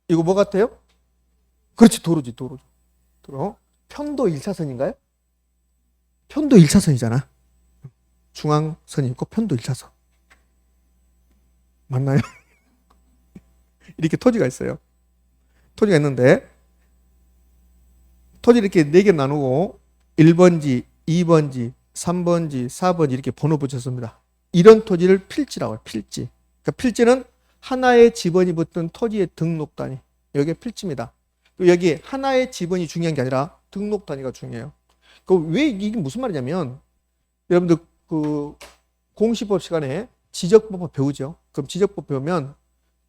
이거 뭐 같아요? 그렇지, 도로지, 도로. 편도 1차선인가요? 편도 1차선이잖아. 중앙선이 있고 편도 1차선. 맞나요? 이렇게 토지가 있어요. 토지가 있는데 토지 이렇게 4개 나누고 1번지, 2번지, 3번지, 4번지 이렇게 번호 붙였습니다. 이런 토지를 필지라고 해요. 필지. 그러니까 필지는 하나의 지번이 붙은 토지의 등록 단위. 여기에 필지입니다. 여기 하나의 지번이 중요한 게 아니라 등록 단위가 중요해요. 왜 이게 무슨 말이냐면 여러분들 그 공시법 시간에 지적법 배우죠. 그럼 지적법 배우면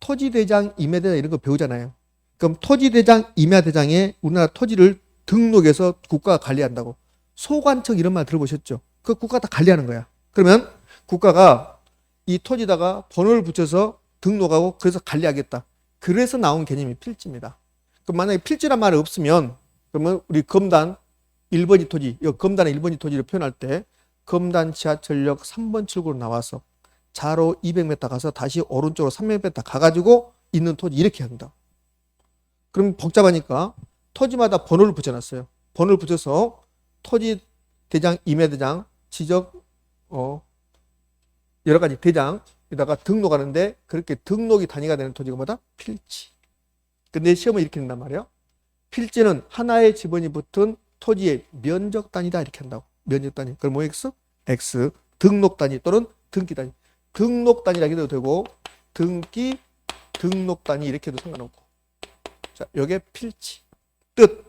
토지대장, 임야대장 이런 거 배우잖아요. 그럼 토지대장, 임야대장에 우리나라 토지를 등록해서 국가가 관리한다고. 소관청 이런 말 들어보셨죠? 그 국가가 다 관리하는 거야. 그러면 국가가 이 토지다가 번호를 붙여서 등록하고 그래서 관리하겠다. 그래서 나온 개념이 필지입니다. 그럼 만약에 필지란 말이 없으면 그러면 우리 검단 1번지 토지, 검단의 1번지 토지를 표현할 때 검단 지하철역 3번 출구로 나와서 좌로 200m 가서 다시 오른쪽으로 300m 가가지고 있는 토지 이렇게 한다. 그럼 복잡하니까 토지마다 번호를 붙여놨어요. 번호를 붙여서 토지 대장, 임야대장, 지적, 여러 가지 대장에다가 등록하는데 그렇게 등록이 단위가 되는 토지가 뭐다? 필지. 근데 시험은 이렇게 된단 말이에요. 필지는 하나의 지번이 붙은 토지의 면적 단위다 이렇게 한다고. 면적 단위. 그럼 뭐 X? X. 등록 단위 또는 등기 단위. 등록 단위라고 해도 되고 등기, 등록 단위 이렇게 해도 상관없고. 자, 요게 필지. 뜻.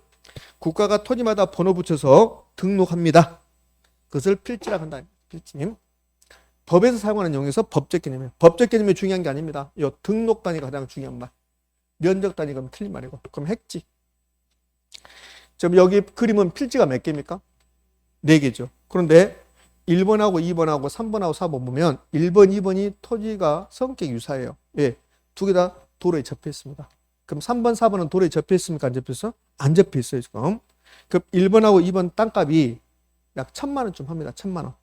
국가가 토지마다 번호 붙여서 등록합니다. 그것을 필지라고 한다. 필지님. 법에서 사용하는 용어에서 법적 개념이에요. 법적 개념이 중요한 게 아닙니다. 요 등록 단위가 가장 중요한 말. 면적 단위가 그럼 틀린 말이고. 그럼 핵지. 지금 여기 그림은 필지가 몇 개입니까? 4개죠. 그런데 1번하고 2번하고 3번하고 4번 보면 1번, 2번이 토지가 성격이 유사해요. 예, 2개 다 도로에 접해 있습니다. 그럼 3번, 4번은 도로에 접해 있습니까? 안 접해 있어? 안 접해 있어요, 지금. 그럼 1번하고 2번 땅값이 약 1,000만 원쯤 합니다. 1,000만 원.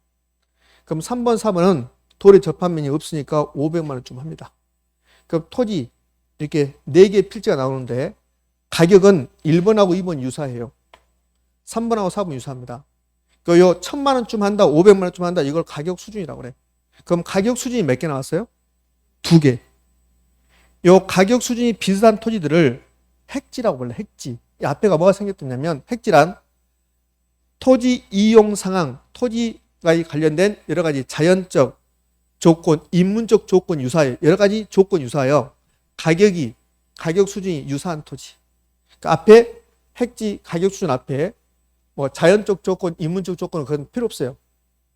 그럼 3번, 4번은 도로에 접한 면이 없으니까 500만 원쯤 합니다. 그럼 토지 이렇게 4개의 필지가 나오는데 가격은 1번하고 2번 유사해요. 3번하고 4번 유사합니다. 그 요 1,000만 원쯤 한다, 500만 원쯤 한다. 이걸 가격 수준이라고 그래. 그럼 가격 수준이 몇 개 나왔어요? 2개. 요 가격 수준이 비슷한 토지들을 핵지라고 불러. 핵지. 이 앞에가 뭐가 생겼냐면 핵지란 토지 이용 상황, 토지가 관련된 여러 가지 자연적 조건, 인문적 조건 유사해요. 여러 가지 조건 유사해요. 가격 수준이 유사한 토지. 그러니까 앞에 핵지 가격 수준 앞에 뭐 자연적 조건, 인문적 조건은 그건 필요 없어요.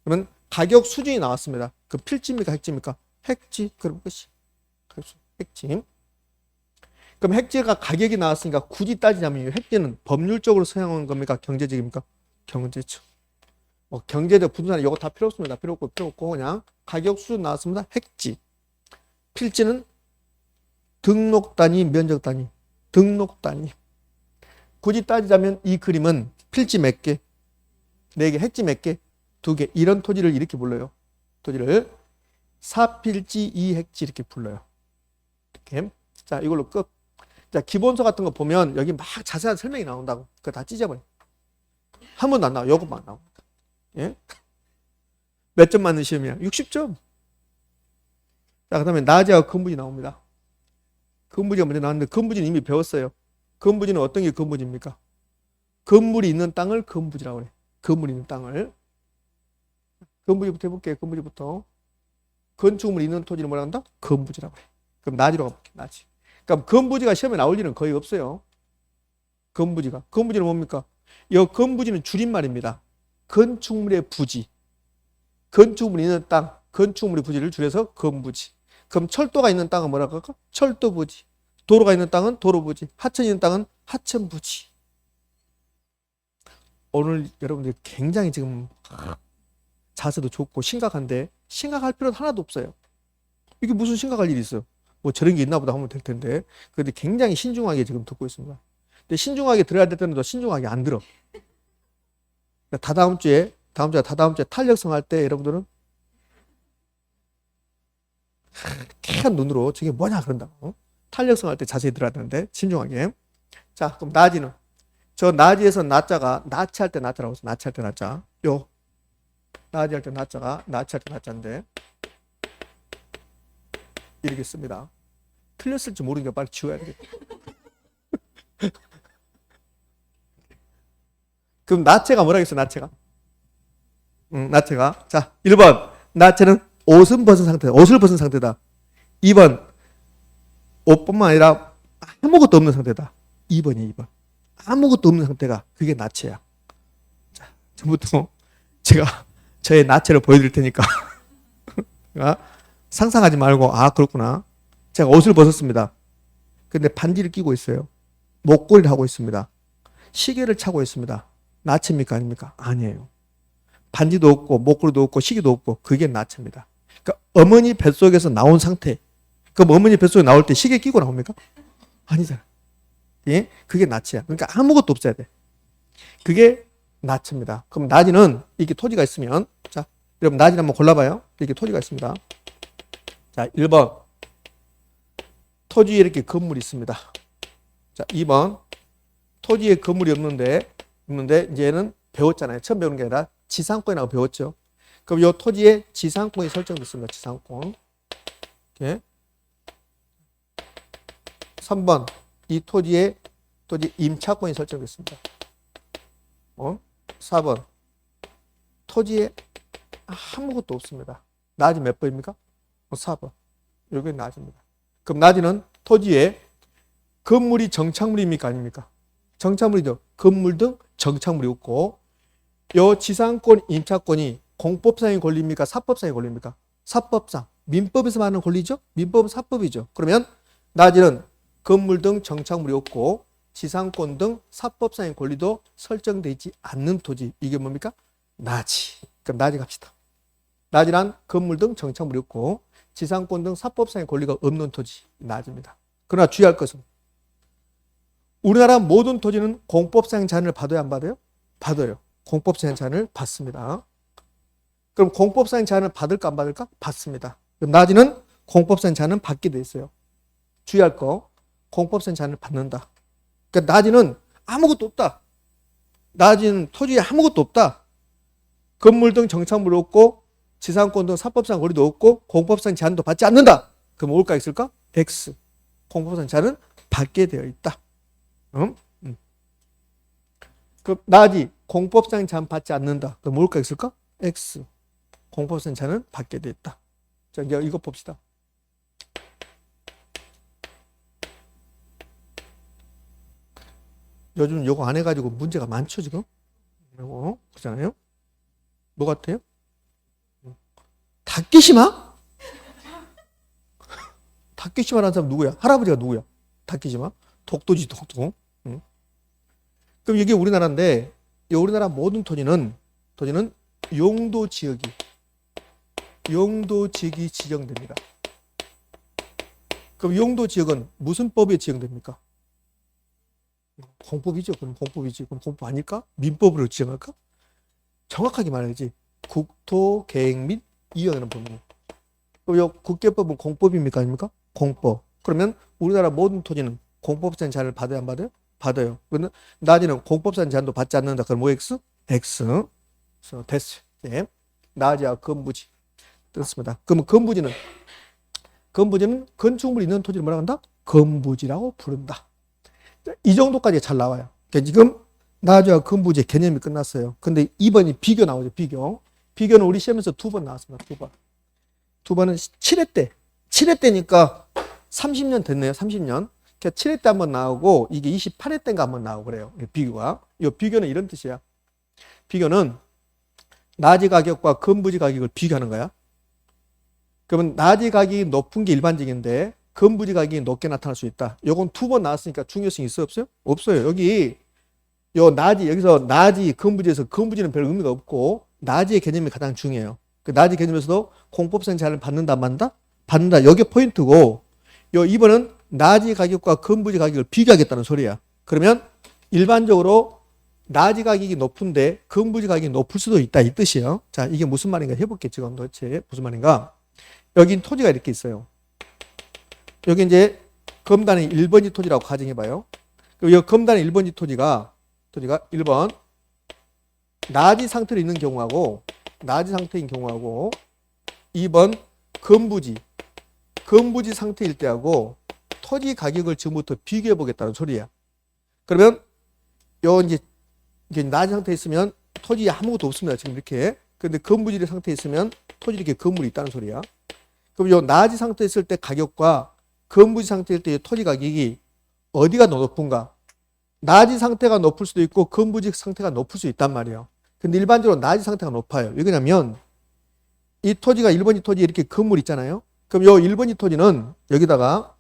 그러면 가격 수준이 나왔습니다. 그 필지입니까, 핵지입니까? 핵지. 그럼 끝이. 핵지. 그럼 핵지가 가격이 나왔으니까 굳이 따지자면 핵지는 법률적으로 서양한 겁니까? 경제적입니까? 경제적. 뭐 경제적 부동산 이거 다 필요 없습니다. 필요 없고 그냥 가격 수준 나왔습니다. 핵지. 필지는 등록 단위, 면적 단위. 등록 단위. 굳이 따지자면 이 그림은 필지 몇 개? 4개. 핵지 몇 개? 2개. 이런 토지를 이렇게 불러요. 토지를 4필지 2핵지 이렇게 불러요. 이렇게. 자, 이걸로 끝. 자, 기본서 같은 거 보면 여기 막 자세한 설명이 나온다고. 그거 다 찢어버려. 한 번도 안 나와. 요것만 안 나옵니다. 예? 몇 점 맞는 시험이야? 60점. 자, 그 다음에 나지하고 근부지 나옵니다. 근부지가 먼저 나왔는데 근부지는 이미 배웠어요. 근부지는 어떤 게 근부지입니까? 건물이 있는 땅을 근부지라고 그래. 건물이 있는 땅을. 근부지부터 해볼게요. 근부지부터. 건축물이 있는 토지를 뭐라 한다? 근부지라고 그래. 그럼 나지로 가볼게. 나지. 그럼 건부지가 시험에 나올 일은 거의 없어요. 건부지가. 건부지는 뭡니까? 이 건부지는 줄임말입니다. 건축물의 부지. 건축물이 있는 땅. 건축물의 부지를 줄여서 건부지. 그럼 철도가 있는 땅은 뭐라고 할까? 철도부지. 도로가 있는 땅은 도로부지. 하천이 있는 땅은 하천부지. 오늘 여러분들 굉장히 지금 자세도 좋고 심각한데 심각할 필요는 하나도 없어요. 이게 무슨 심각할 일이 있어요? 뭐 저런 게 있나 보다 하면 될 텐데. 그런데 굉장히 신중하게 지금 듣고 있습니다. 근데 신중하게 들어야 될 때는 더 신중하게 안 들어. 그러니까 다다음 주에 탄력성 할 때 여러분들은 깨끗한 눈으로 저게 뭐냐 그런다고. 탄력성 할 때 자세히 들어야 되는데 신중하게. 자, 그럼 나지는 저 나지에서 나자가 나치할 때 나자라고 해서 나치할 때 나자. 요 나지할 때 나자가 나치할 때 나자인데 이렇게 씁니다. 틀렸을지 모르니까 빨리 지워야 되겠다. 그럼 나체가 뭐라겠어? 나체가? 나체가. 자, 1번. 나체는 옷은 벗은 상태다. 옷을 벗은 상태다. 2번. 옷뿐만 아니라 아무것도 없는 상태다. 2번이야, 2번. 아무것도 없는 상태가 그게 나체야. 자, 전부터 제가 저의 나체를 보여드릴 테니까 상상하지 말고 아 그렇구나. 제가 옷을 벗었습니다. 근데 반지를 끼고 있어요. 목걸이를 하고 있습니다. 시계를 차고 있습니다. 나체입니까 아닙니까? 아니에요. 반지도 없고 목걸이도 없고 시계도 없고 그게 나체입니다. 그러니까 어머니 뱃속에서 나온 상태. 그럼 어머니 뱃속에 나올 때 시계 끼고 나옵니까? 아니잖아. 예? 그게 나체야. 그러니까 아무것도 없어야 돼. 그게 나체입니다. 그럼 나지는 이렇게 토지가 있으면 자, 여러분 나지를 한번 골라봐요. 이렇게 토지가 있습니다. 자, 1번 토지에 이렇게 건물이 있습니다. 자, 2번 토지에 건물이 없는데 이제는 배웠잖아요. 처음 배우는 게 아니라 지상권이라고 배웠죠. 그럼 이 토지에 지상권이 설정됐습니다. 지상권. 이렇게. 3번 이 토지 임차권이 설정됐습니다. 4번 토지에 아무것도 없습니다. 나지 몇 번입니까? 4번. 여기 나지입니다. 그럼 나지는 토지에 건물이 정착물입니까? 아닙니까? 정착물이죠. 건물 등 정착물이 없고 요 지상권 임차권이 공법상의 권리입니까? 사법상의 권리입니까? 사법상. 민법에서 말하는 권리죠? 민법은 사법이죠. 그러면 나지는 건물 등 정착물이 없고 지상권 등 사법상의 권리도 설정되지 않는 토지. 이게 뭡니까? 나지. 그럼 나지 갑시다. 나지란 건물 등 정착물이 없고 지상권 등 사법상의 권리가 없는 토지. 나지입니다. 그러나 주의할 것은 우리나라 모든 토지는 공법상의 제한을 받아야 안 받아요? 받아요. 공법상의 제한을 받습니다. 그럼 공법상의 제한을 받을까 안 받을까? 받습니다. 그럼 나지는 공법상의 제한은 받게 돼 있어요. 주의할 거 공법상의 제한을 받는다. 그러니까 나지는 아무것도 없다. 나지는 토지에 아무것도 없다. 건물 등 정착물 없고 지상권 등 사법상 권리도 없고 공법상 제한도 받지 않는다. 그럼 올까 있을까? X. 공법상 제한은 받게 되어 있다. 그럼 나지 공법상 제한 받지 않는다. 그럼 올까 있을까? X. 공법상 제한은 받게 되어 있다. 자, 이제 이거 봅시다. 요즘 이거 안 해가지고 문제가 많죠 지금? 이거 그렇잖아요. 뭐 같아요? 다케시마? 다케시마라는 사람 누구야? 할아버지가 누구야? 다케시마? 독도지 독도. 응? 그럼 이게 우리나라인데 이 우리나라 모든 토지는 용도 지역이 지정됩니다. 그럼 용도 지역은 무슨 법에 지정됩니까? 공법이죠. 그럼 공법이지. 그럼 공법 아닐까? 민법으로 지정할까? 정확하게 말해야지. 국토계획 및 이용하는 법률. 그럼 이 국계법은 공법입니까? 아닙니까? 공법. 그러면 우리나라 모든 토지는 공법상 제한을 받아야 안 받아요? 받아요. 그런데 낮이는 공법상 제한도 받지 않는다. 그럼 뭐 X? X. 그래서 됐어요. 네. 낮이야 건부지. 됐습니다. 그러면 건부지는 건축물 있는 토지를 뭐라고 한다? 건부지라고 부른다. 이 정도까지 잘 나와요. 그러니까 지금 낮이와 건부지의 개념이 끝났어요. 근데 2번이 비교 나오죠. 비교는 우리 시험에서 2번 나왔습니다. 2번. 2번은 7회 때. 7회 때니까 30년 됐네요. 30년. 7회 때 한번 나오고 이게 28회 때인가 한번 나오고 그래요. 비교가. 이 비교는 이런 뜻이야. 비교는 낮이 가격과 건부지 가격을 비교하는 거야. 그러면 낮이 가격이 높은 게 일반적인데 건부지 가격이 높게 나타날 수 있다. 요건 2번 나왔으니까 중요성이 있어요? 없어요? 없어요. 여기서 낮이 건부지에서 건부지는 별 의미가 없고 낮이의 개념이 가장 중요해요. 그 낮이 개념에서도 공법상 제한을 받는다, 안 받는다? 받는다. 여기 포인트고 요 2번은 낮이 가격과 건부지 가격을 비교하겠다는 소리야. 그러면 일반적으로 낮이 가격이 높은데 건부지 가격이 높을 수도 있다 이 뜻이에요. 자, 이게 무슨 말인가 해볼게. 지금 도대체 무슨 말인가. 여긴 토지가 이렇게 있어요. 여기 이제 검단의 1번지 토지라고 가정해봐요. 그리고 이 검단의 1번지 토지가 1번 낮이 상태로 있는 경우하고 2번 건부지 상태일 때하고 토지 가격을 지금부터 비교해 보겠다는 소리야. 그러면 이게 낮은 상태에 있으면 토지에 아무것도 없습니다. 지금 이렇게. 근데 건부지 상태에 있으면 토지 이렇게 건물이 있다는 소리야. 그럼 요 낮은 상태에 있을 때 가격과 건부지 상태일 때 토지 가격이 어디가 더 높은가? 낮은 상태가 높을 수도 있고 건부지 상태가 높을 수 있단 말이에요. 근데 일반적으로 낮은 상태가 높아요. 왜 그러냐면 이 토지가 1번지 토지 이렇게 건물 있잖아요. 그럼 요 1번지 토지는 여기다가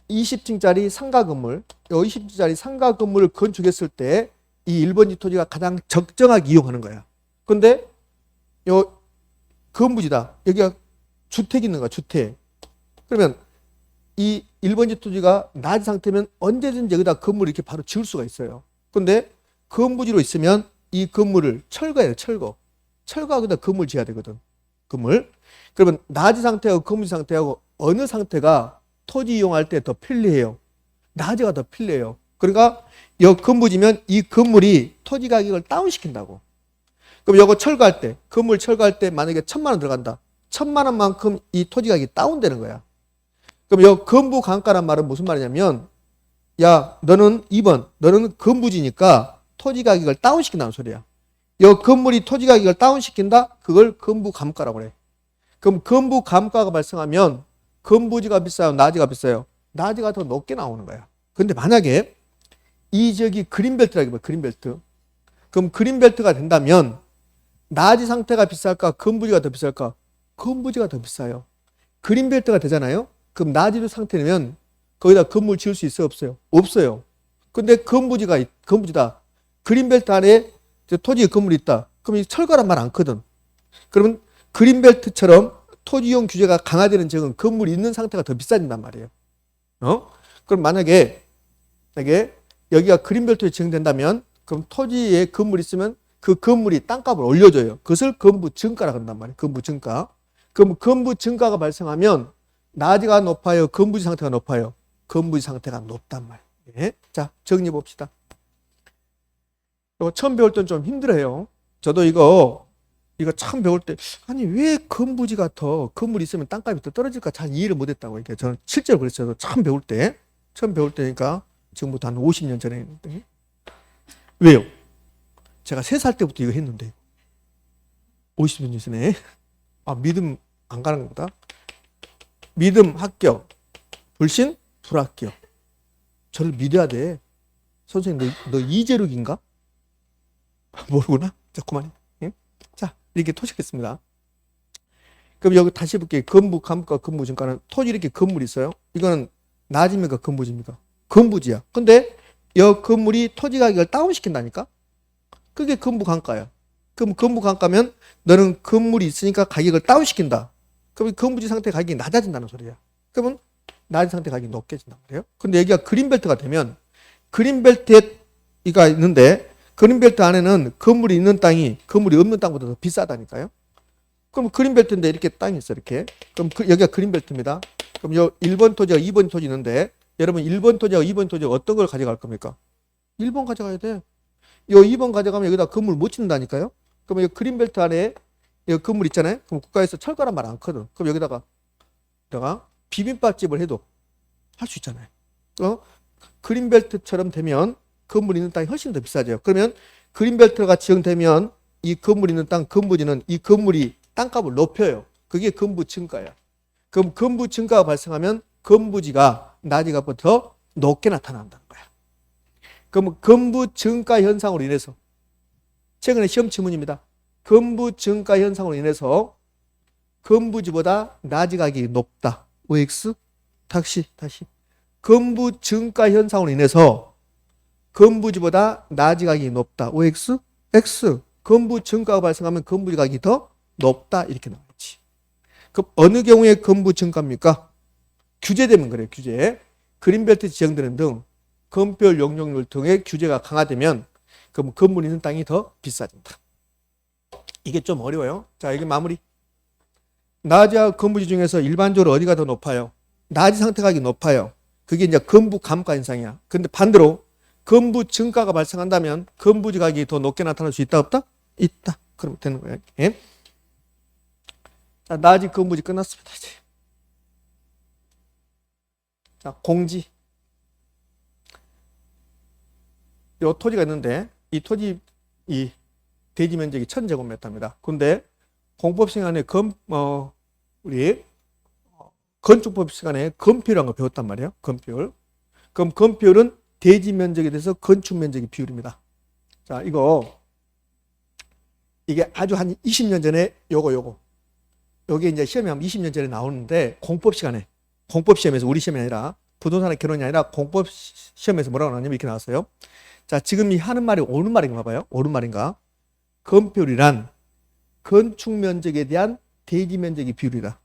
20층짜리 상가 건물, 요 20층짜리 상가 건물을 건축했을 때 이 1번지 토지가 가장 적정하게 이용하는 거야. 근데 요 건부지다. 여기가 주택이 있는 거야, 주택. 그러면 이 1번지 토지가 낮은 상태면 언제든지 여기다 건물을 이렇게 바로 지을 수가 있어요. 근데 건부지로 있으면 이 건물을 철거해요, 철거하고 여기다 건물 지어야 되거든. 건물. 그러면 낮은 상태하고 건부지 상태하고 어느 상태가 토지 이용할 때 더 편리해요? 낮이가 더 편리해요. 그러니까 이 건부지면 이 건물이 토지 가격을 다운시킨다고. 그럼 이거 철거할 때, 건물 철거할 때 만약에 1,000만 원 들어간다. 1,000만 원만큼 이 토지 가격이 다운되는 거야. 그럼 이 건부 감가란 말은 무슨 말이냐면, 야, 너는 건부지니까 토지 가격을 다운시킨다는 소리야. 이 건물이 토지 가격을 다운시킨다? 그걸 건부 감가라고 그래. 그럼 건부 감가가 발생하면 건부지가 비싸요? 낮이가 비싸요? 낮이가 더 높게 나오는 거야. 근데 만약에 이 지역이 그린벨트라고 해요. 그린벨트. 그럼 그린벨트가 된다면 낮이 상태가 비쌀까? 건부지가 더 비쌀까? 건부지가 더 비싸요. 그린벨트가 되잖아요. 그럼 낮이 상태면 거기다 건물 지을 수 있어요? 없어요? 없어요. 근데 건부지다. 그린벨트 안에 토지에 건물이 있다. 그럼 이 철거란 말 않거든. 그러면 그린벨트처럼 토지 이용 규제가 강화되는 지역은 건물이 있는 상태가 더 비싸진단 말이에요. 그럼 만약에 여기가 그린벨트에 지정된다면 그럼 토지에 건물이 있으면 그 건물이 땅값을 올려줘요. 그것을 건부 증가라고 한단 말이에요. 건부 증가. 그럼 건부 증가가 발생하면 낮이가 높아요? 건부지 상태가 높아요? 건부지 상태가 높단 말이에요. 예? 자, 정리해 봅시다. 이거 처음 배울 때는 좀 힘들어요. 저도 이거 처음 배울 때 아니 왜 건물이 있으면 땅값이 더 떨어질까 잘 이해를 못했다고. 이게 저는 실제로 그랬어요. 처음 배울 때니까 지금부터 한 50년 전에 했는데. 왜요? 제가 3살 때부터 이거 했는데 50년 전에. 아, 믿음 안 가는 것보다 믿음 합격, 불신 불합격. 저를 믿어야 돼. 선생님 너 이재력인가? 모르구나. 자, 그만해. 예? 자, 이렇게 토식했습니다. 그럼 여기 다시 해볼게요. 건부 감가 건부 증가는 토지 이렇게 건물이 있어요. 이거는 낮입니까 건부지입니까? 건부지야. 근데 이 건물이 토지 가격을 다운시킨다니까? 그게 건부 감가야. 그럼 건부 감가면 너는 건물이 있으니까 가격을 다운시킨다. 그럼 건부지 상태 가격이 낮아진다는 소리야. 그러면 낮은 상태 가격이 높게진단 말이에요. 근데 여기가 그린벨트가 되면 그린벨트가 있는데 그린벨트 안에는 건물이 있는 땅이 건물이 없는 땅보다 더 비싸다니까요. 그럼 그린벨트인데 이렇게 땅이 있어 이렇게. 그럼 여기가 그린벨트입니다. 그럼 요 1번 토지와 2번 토지 있는데 여러분 1번 토지하고 2번 토지 어떤 걸 가져갈 겁니까? 1번 가져가야 돼. 요 2번 가져가면 여기다 건물 못 짓는다니까요. 그러면 이 그린벨트 안에 이 건물 있잖아요. 그럼 국가에서 철거란 말 안 거든. 그럼 여기다가 비빔밥집을 해도 할 수 있잖아요. 그린벨트처럼 되면 건물 있는 땅이 훨씬 더 비싸져요. 그러면 그린벨트가 지정되면 이 건물 있는 땅 건부지는 이 건물이 땅값을 높여요. 그게 건부 증가야. 그럼 건부 증가가 발생하면 건부지가 낮이값보다 더 높게 나타난다는 거야. 그럼 건부 증가 현상으로 인해서 최근에 시험 지문입니다. 건부 증가 현상으로 인해서 건부지보다 낮이 가격이 높다. OX 다시 건부 증가 현상으로 인해서 건부지보다 낮이 가격이 높다. OX X 건부 증가가 발생하면 건부지 가격이 더 높다. 이렇게 나와야지. 그럼 어느 경우에 건부 증가입니까? 규제되면 그래요. 규제. 그린벨트 지정되는 등 건폐율 용적률 등의 규제가 강화되면 그럼 건물 있는 땅이 더 비싸진다. 이게 좀 어려워요. 자, 이게 마무리. 낮이와 건부지 중에서 일반적으로 어디가 더 높아요? 낮이 상태 가격이 높아요. 그게 이제 건부 감가 현상이야. 근데 반대로 건부 증가가 발생한다면 건부지 가격이 더 높게 나타날 수 있다 없다? 있다. 그러면 되는 거예요. 예? 자, 낮이 건부지 끝났습니다. 이제. 자, 공지. 요 토지가 있는데 이 토지 이 대지 면적이 1000제곱미터입니다. 근데 공법 시간에 우리 건축법 시간에 건폐율이라는 걸 배웠단 말이에요. 건폐율. 그럼 건폐율은 대지 면적에 대해서 건축 면적의 비율입니다. 자, 이게 아주 한 20년 전에 요게 이제 시험에 한 20년 전에 나오는데 공법 시험에서 우리 시험이 아니라 부동산의 결론이 아니라 공법 시험에서 뭐라고 나왔냐면 이렇게 나왔어요. 자, 지금 이 하는 말이 옳은 말인가 봐요. 옳은 말인가? 건폐율이란 건축 면적에 대한 대지 면적의 비율이다.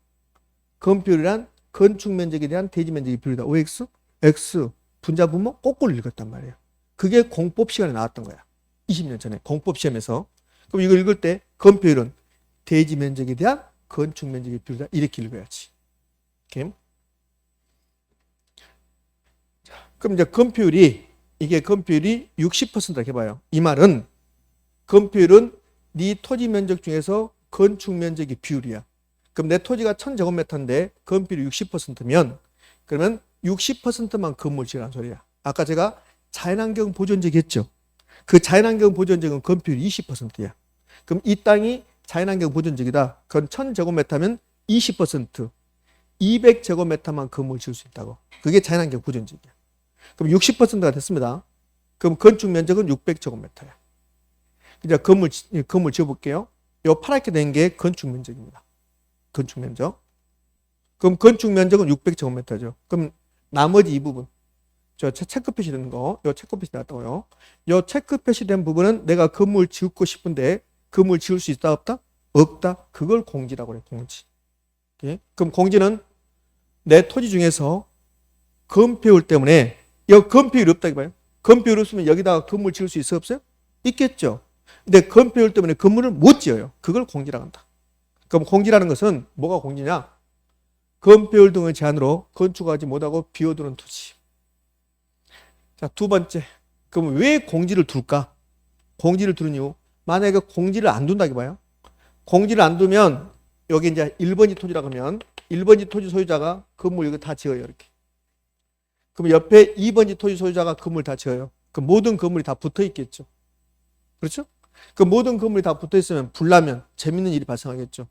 건폐율이란 건축 면적에 대한 대지 면적의 비율이다. OX, X, 분자 분모 거꾸로 읽었단 말이에요. 그게 공법 시간에 나왔던 거야. 20년 전에 공법 시험에서. 그럼 이걸 읽을 때 건폐율은 대지 면적에 대한 건축 면적의 비율이다. 이렇게 읽어야지. 오케이? 자, 그럼 이제 건폐율이 60%라고 해봐요. 이 말은 건폐율은 네 토지 면적 중에서 건축 면적의 비율이야. 그럼 내 토지가 1000제곱미터인데 건폐율이 60%면 그러면 60%만 건물 지으라는 소리야. 아까 제가 자연환경 보존적 했죠. 그 자연환경 보존적은 건폐율이 20%야. 그럼 이 땅이 자연환경 보존적이다. 그건 1000제곱미터면 20%, 200제곱미터만 건물 지을 수 있다고. 그게 자연환경 보존적이야. 그럼 60%가 됐습니다. 그럼 건축 면적은 600제곱미터야. 이제 건물 지어볼게요. 요 파랗게 된 게 건축 면적입니다. 건축 면적. 그럼 건축 면적은 600제곱미터죠. 그럼 나머지 이 부분, 저 체크 표시된 거, 요 체크 표시 나왔다고요. 요 체크 표시된 부분은 내가 건물 지고 싶은데 건물 지을 수 있다 없다? 없다. 그걸 공지라고 그래. 공지. 오케이? 그럼 공지는 내 토지 중에서 건폐율 때문에 건폐율이 없다고 봐요. 건폐율 없으면 여기다가 건물 지을 수 있어 없어요? 있겠죠. 근데 건폐율 때문에 건물을 못 지어요. 그걸 공지라고 한다. 그럼 공지라는 것은 뭐가 공지냐? 건폐율 등의 제한으로 건축하지 못하고 비워두는 토지. 자, 두 번째. 그럼 왜 공지를 둘까? 공지를 두는 이유. 만약에 공지를 안 둔다고 봐요. 공지를 안 두면 여기 이제 1번지 토지라고 하면 1번지 토지 소유자가 건물 이거 다 지어요. 이렇게. 그럼 옆에 2번지 토지 소유자가 건물 다 지어요. 그 모든 건물이 다 붙어 있겠죠. 그렇죠? 그 모든 건물이 다 붙어 있으면 불 나면 재밌는 일이 발생하겠죠.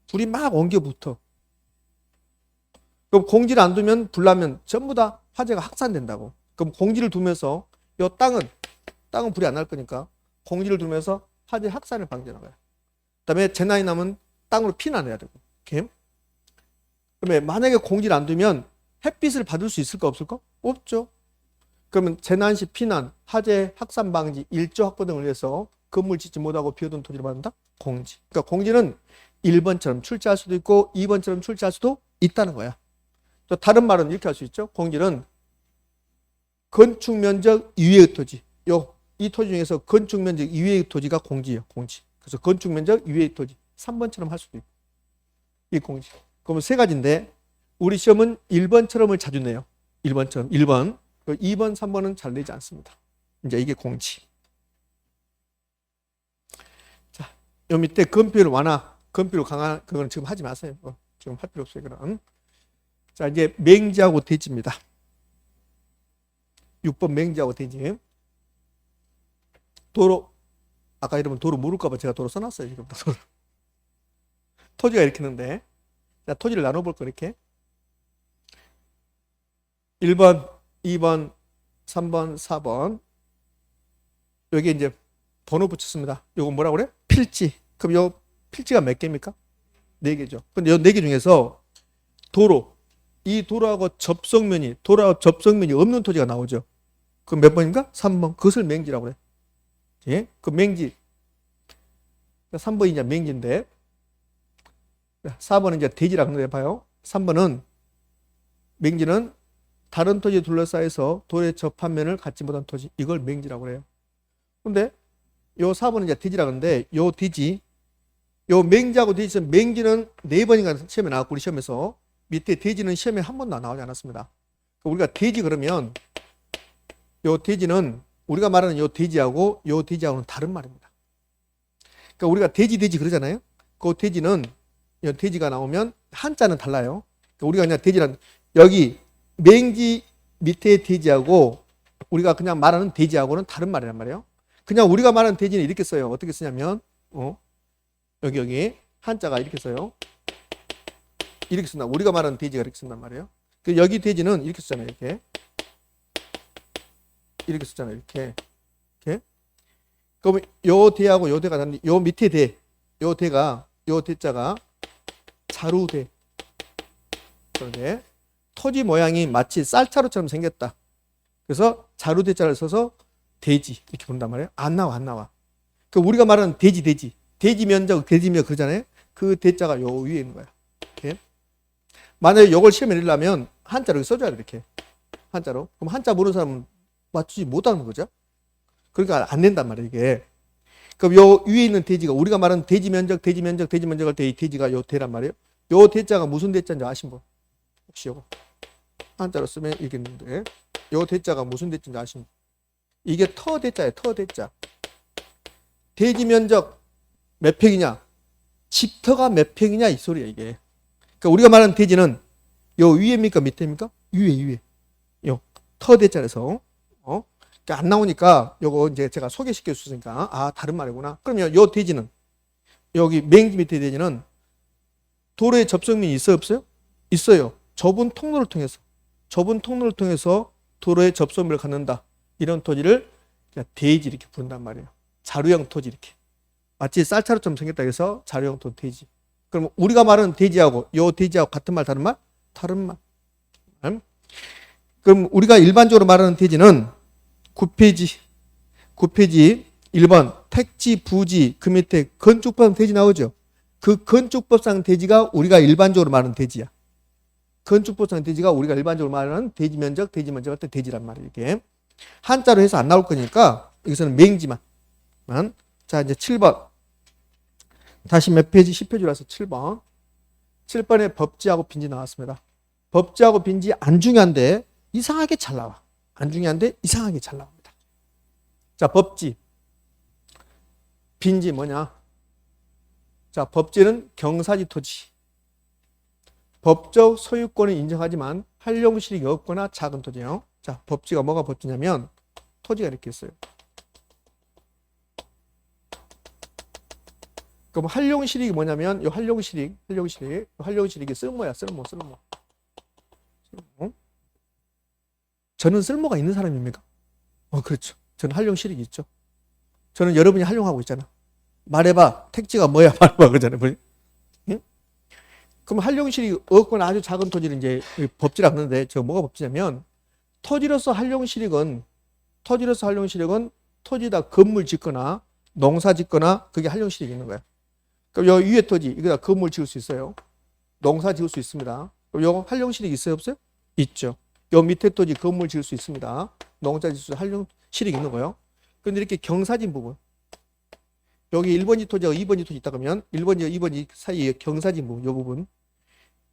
불이 막 옮겨 붙어. 그럼 공지를 안 두면 불 나면 전부 다 화재가 확산된다고. 그럼 공지를 두면서 이 땅은 불이 안 날 거니까 공지를 두면서 화재 확산을 방지하는 거야. 그다음에 재난이 나면 땅으로 피난해야 되고. 오케이? 그러면 만약에 공지를 안 두면 햇빛을 받을 수 있을까 없을까? 없죠. 그러면 재난 시 피난, 화재 확산 방지, 일조 확보 등을 위해서 건물 짓지 못하고 비워둔 토지를 받는다? 공지. 그러니까 공지는 1번처럼 출제할 수도 있고 2번처럼 출제할 수도 있다는 거야. 또 다른 말은 이렇게 할 수 있죠. 공지는 건축 면적 이외의 토지. 이 토지 중에서 건축 면적 이외의 토지가 공지예요. 공지. 그래서 건축 면적 이외의 토지. 3번처럼 할 수도 있고. 이 공지. 그러면 세 가지인데 우리 시험은 1번처럼을 자주 내요. 1번처럼 1번. 2번, 3번은 잘 되지 않습니다. 이제 이게 공지. 자, 요 밑에 건폐율 완화, 건폐율 강화, 그건 지금 하지 마세요. 지금 할 필요 없어요, 그럼. 자, 이제 맹지하고 대지입니다. 6번 맹지하고 대지. 도로, 아까 이러면 도로 모를까봐 제가 도로 써놨어요, 지금. 토지가 이렇게 있는데. 자, 토지를 나눠볼 거 이렇게. 1번, 2번, 3번, 4번. 여기 이제 번호 붙였습니다. 요거 뭐라고 그래? 필지. 그럼 요 필지가 몇 개입니까? 4개죠. 근데 요 4개 중에서 도로, 이 도로하고 접속면이, 도로하고 접속면이 없는 토지가 나오죠. 그럼 몇 번입니까? 3번. 그것을 맹지라고 그래. 예? 그 맹지. 3번이 이제 맹지인데, 4번은 이제 대지라고 하는데 봐요. 3번은 맹지는 다른 토지에 둘러싸여서 도로에 접한 면을 갖지 못한 토지. 이걸 맹지라고 그래요. 근데 요 4번은 이제 대지라고 하는데, 요 대지, 요 맹지하고 대지, 맹지는 4번인가 시험에 나왔고, 우리 시험에서. 밑에 대지는 시험에 한 번도 나오지 않았습니다. 우리가 대지 그러면, 요 대지는, 우리가 말하는 요 대지하고 요 대지하고는 다른 말입니다. 그러니까 우리가 대지 그러잖아요. 그 대지는, 요 대지가 나오면 한자는 달라요. 그러니까 우리가 그냥 대지란, 여기 맹지 밑에 대지하고 우리가 그냥 말하는 대지하고는 다른 말이란 말이에요. 그냥 우리가 말하는 대지는 이렇게 써요. 어떻게 쓰냐면, 여기 한자가 이렇게 써요. 이렇게 쓴다. 우리가 말하는 대지가 이렇게 쓴단 말이에요. 여기 대지는 이렇게 쓰잖아요. 이렇게 쓰잖아요. 이렇게. 그러면 요 대하고 요 대가 다른데, 요 밑에 대, 요 대가, 요 대자가 자루대. 그런데 토지 모양이 마치 쌀자루처럼 생겼다. 그래서 자루대자를 써서 대지 이렇게 부른단 말이에요. 안 나와. 우리가 말하는 대지 면적 그러잖아요. 그 대자가 요 위에 있는 거야. 이렇게. 만약에 이걸 시험에 내려면 한자로 써줘야 돼. 이렇게 한자로. 그럼 한자 모르는 사람은 맞추지 못하는 거죠. 그러니까 안 된단 말이에요, 이게. 그럼 요 위에 있는 대지가, 우리가 말하는 대지 면적 할 때 이 대지가 요 대란 말이에요. 요 대자가 무슨 대자인지 아신 분? 혹시 요거 한자로 쓰면 이렇게 있는데, 요 대자가 무슨 대자인지 아신 분? 이게 터 대자예요, 터 대자. 대지 면적 몇 평이냐? 집터가 몇 평이냐? 이 소리야, 이게. 그러니까 우리가 말하는 대지는 요 위에입니까? 밑에입니까? 위에. 요 터 대자에서. 그러니까 안 나오니까 요거 이제 제가 소개시켜 주시니까 다른 말이구나. 그러면 요 대지는, 여기 맹지 밑에 대지는 도로에 접속면이 있어요, 없어요? 있어요. 좁은 통로를 통해서 도로에 접속면을 갖는다. 이런 토지를 대지 이렇게 부른단 말이에요. 자루형 토지 이렇게. 마치 쌀자루처럼 생겼다 해서 자루형 토지 대지. 그럼 우리가 말하는 대지하고 요 대지하고 같은 말, 다른 말? 다른 말. 그럼 우리가 일반적으로 말하는 대지는 구폐지 1번 택지, 부지, 그 밑에 건축법 대지 나오죠. 그 건축법상 대지가 우리가 일반적으로 말하는 대지야. 건축법상 대지가 우리가 일반적으로 말하는 대지 면적 할 때 대지란 말이에요. 이게 한자로 해서 안 나올 거니까 여기서는 맹지만. 자, 이제 7번. 다시 몇 페이지? 10페이지라서 7번. 7번에 법지하고 빈지 나왔습니다. 법지하고 빈지 안 중요한데 이상하게 잘 나와. 안 중요한데 이상하게 잘 나옵니다. 자, 법지. 빈지 뭐냐? 자, 법지는 경사지 토지. 법적 소유권을 인정하지만 활용실익이 없거나 작은 토지예요. 자, 법지가 뭐가 법지냐면 토지가 이렇게 있어요. 그럼 활용실익이 뭐냐면 이 활용실익이 쓸모야. 쓸모. 저는 쓸모가 있는 사람입니까? 그렇죠. 저는 활용실익이 있죠. 저는 여러분이 활용하고 있잖아. 말해봐. 택지가 뭐야? 말해봐. 그러잖아요. 응? 그럼 활용실익이 없거나 아주 작은 토지를 이제 법지라고 하는데, 저 뭐가 법지냐면 토지로서 활용실익은 토지에다 건물 짓거나 농사 짓거나 그게 활용실익이 있는 거야. 그럼 요 위에 토지 이거다 건물 지을 수 있어요. 농사 지을 수 있습니다. 그럼 요 활용실익이 있어요, 없어요? 있죠. 요 밑에 토지 건물 지을 수 있습니다. 농사 지을 수 활용실익이 있는 거예요. 그런데 이렇게 경사진 부분, 여기 1번지 토지하고 2번지 토지 있다 그러면 1번지와 2번지 사이에 경사진 부분, 요 부분,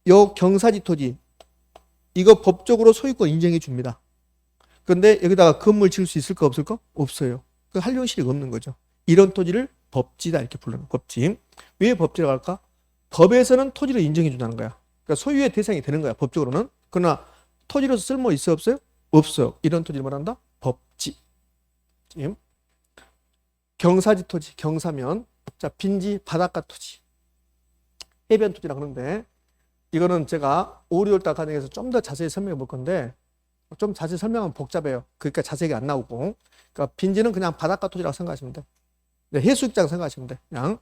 요 경사지 토지, 이거 법적으로 소유권 인정해 줍니다. 그런데 여기다가 건물 지을 수 있을까 없을까? 없어요. 그 할 형식이 없는 거죠. 이런 토지를 법지다 이렇게 부르는 법지. 왜 법지라고 할까? 법에서는 토지를 인정해 준다는 거야. 그러니까 소유의 대상이 되는 거야. 법적으로는. 그러나 토지로서 쓸모 있어 없어요? 없어요. 이런 토지를 말한다? 법지. 경사지 토지, 경사면. 자, 빈지, 바닷가 토지. 해변 토지라 그러는데 이거는 제가 5, 6월달 과정에서 좀 더 자세히 설명해 볼 건데 좀 자세히 설명하면 복잡해요. 그러니까 자세히 안 나오고. 그러니까 빈지는 그냥 바닷가 토지라고 생각하시면 돼. 네, 해수욕장 생각하시면 돼. 그냥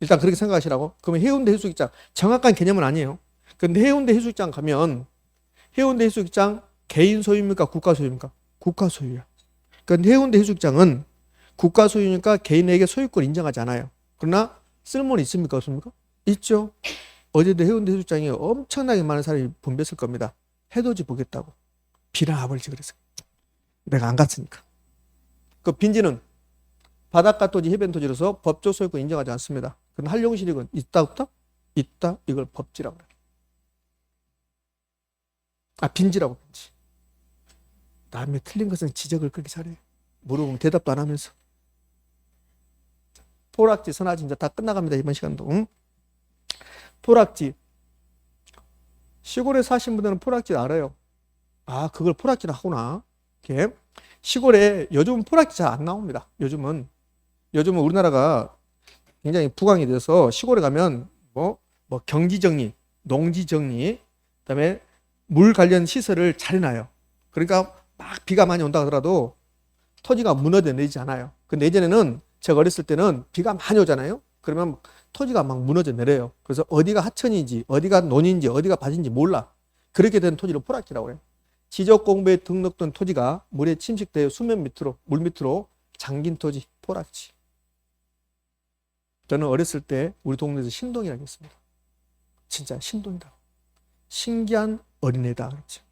일단 그렇게 생각하시라고. 그러면 해운대 해수욕장 정확한 개념은 아니에요. 근데 해운대 해수욕장 가면 해운대 해수욕장 개인 소유입니까? 국가 소유입니까? 국가 소유야. 그러니까 해운대 해수욕장은 국가 소유니까 개인에게 소유권 인정하지 않아요. 그러나 쓸모는 있습니까? 없습니까? 있죠. 어제도 해운대 해수욕장에 엄청나게 많은 사람이 붐볐을 겁니다. 해돋이 보겠다고. 비랑 와버리지 그래서. 내가 안 갔으니까. 그 빈지는 바닷가 토지, 해변 토지로서 법적 소유권 인정하지 않습니다. 그럼 한용실익은 있다 없다? 있다. 이걸 법지라고 그래. 아, 빈지라고 빈지. 남의 틀린 것은 지적을 그렇게 잘해. 물어보면 대답도 안 하면서. 포락지, 선화지 이제 다 끝나갑니다. 이번 시간도. 응? 포락지. 시골에 사신 분들은 포락지 알아요. 아, 그걸 포락지를 하구나. 이렇게. 시골에 요즘은 포락지 잘 안 나옵니다. 요즘은 우리나라가 굉장히 부강이 돼서 시골에 가면 뭐 경지정리, 농지정리, 그다음에 물 관련 시설을 잘 해놔요. 그러니까 막 비가 많이 온다 하더라도 토지가 무너져 내리지 않아요. 근데 예전에는 제가 어렸을 때는 비가 많이 오잖아요. 그러면 토지가 막 무너져 내려요. 그래서 어디가 하천인지, 어디가 논인지, 어디가 밭인지 몰라. 그렇게 된 토지를 포락지라고 해요. 지적공부에 등록된 토지가 물에 침식되어 수면 밑으로, 물 밑으로 잠긴 토지, 포락지. 저는 어렸을 때 우리 동네에서 신동이라고 했습니다. 진짜 신동이다. 신기한 어린애다. 그렇죠.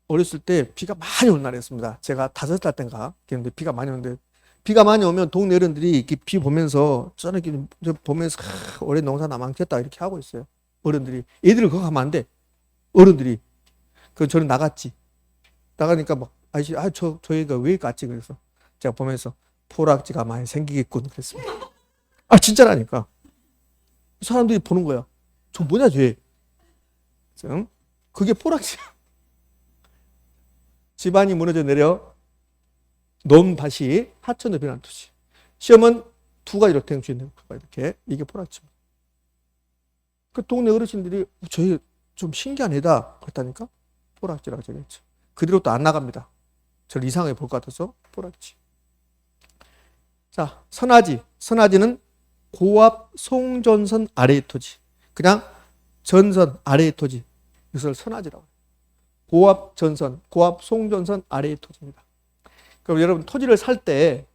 어렸을 때 비가 많이 온 날이었습니다. 제가 5살 때인가 그랬는데 비가 많이 오는데 비가 많이 오면 동네 어른들이 이렇게 비 보면서 저렇게 보면서 올해 농사 나 망쳤다 이렇게 하고 있어요. 어른들이. 애들은 그거 하면 안 돼. 어른들이. 그 저는 나갔지. 나가니까 막 아저씨 저 애가 왜 갔지 그래서 제가 보면서 포락지가 많이 생기겠군 그랬습니다. 아 진짜라니까. 사람들이 보는 거야. 저 뭐냐 쟤. 그게 포락지야. 집안이 무너져 내려 논밭이 하천으로 변한 토지. 시험은 두 가지로 탱수 있는 거가 이렇게 이게 포락지입니다. 그 동네 어르신들이 저희 좀 신기한 애다 그랬다니까 포락지라고 적었죠. 그 뒤로 또 안 나갑니다. 저를 이상하게 볼 것 같아서 포락지. 자, 선화지. 선화지는 고압 송전선 아래의 토지. 그냥 전선 아래의 토지. 이것을 선화지라고 해요. 고압 전선, 고압 송전선 아래의 토지입니다. 그럼 여러분 토지를 살 때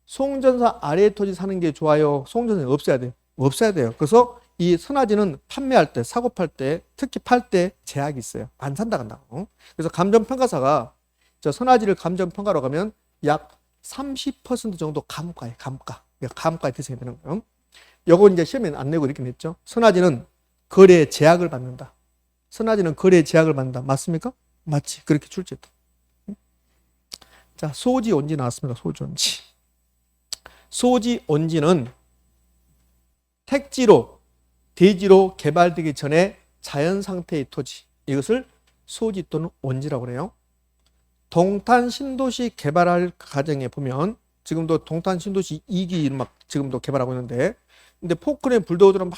송전선 아래의 토지 사는 게 좋아요? 송전선이 없어야 돼요? 없어야 돼요. 그래서 이 선화지는 판매할 때, 사고 팔 때, 특히 팔 때 제약이 있어요. 안 산다 간다고. 그래서 감정평가사가 저 선화지를 감정평가로 가면 약 30% 정도 감가에 대상이 되는 거예요. 요거 이제 시험에 안 내고 이렇게 냈죠. 선화지는 거래 제약을 받는다. 선화지는 거래 제약을 받는다. 맞습니까? 맞지. 그렇게 출제했다. 자, 소지 온지 나왔습니다. 소지 온지. 소지 온지는 택지로, 대지로 개발되기 전에 자연 상태의 토지. 이것을 소지 또는 온지라고 그래요. 동탄 신도시 개발할 과정에 보면 지금도 동탄 신도시 2기 막 지금도 개발하고 있는데 근데 포크레인 불도저로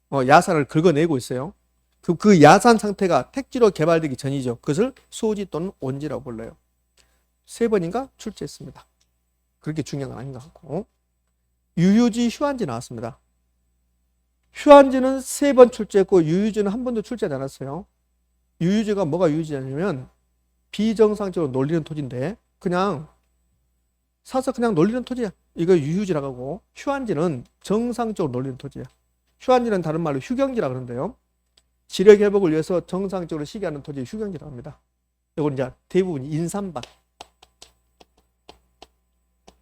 막 야산을 긁어내고 있어요. 그 야산 상태가 택지로 개발되기 전이죠. 그것을 소지 또는 온지라고 불러요. 3번인가 출제했습니다. 그렇게 중요한 건 아닌 것 같고. 유유지, 휴안지 나왔습니다. 휴안지는 3번 출제했고 유유지는 한 번도 출제하지 않았어요. 유유지가 뭐가 유유지냐면 비정상적으로 놀리는 토지인데 그냥 사서 그냥 놀리는 토지야. 이거 유유지라고 하고 휴안지는 정상적으로 놀리는 토지야. 휴안지는 다른 말로 휴경지라고 그러는데요. 지력 회복을 위해서 정상적으로 시기하는 토지 휴경지라고 합니다. 이건 이제 대부분 인삼밭.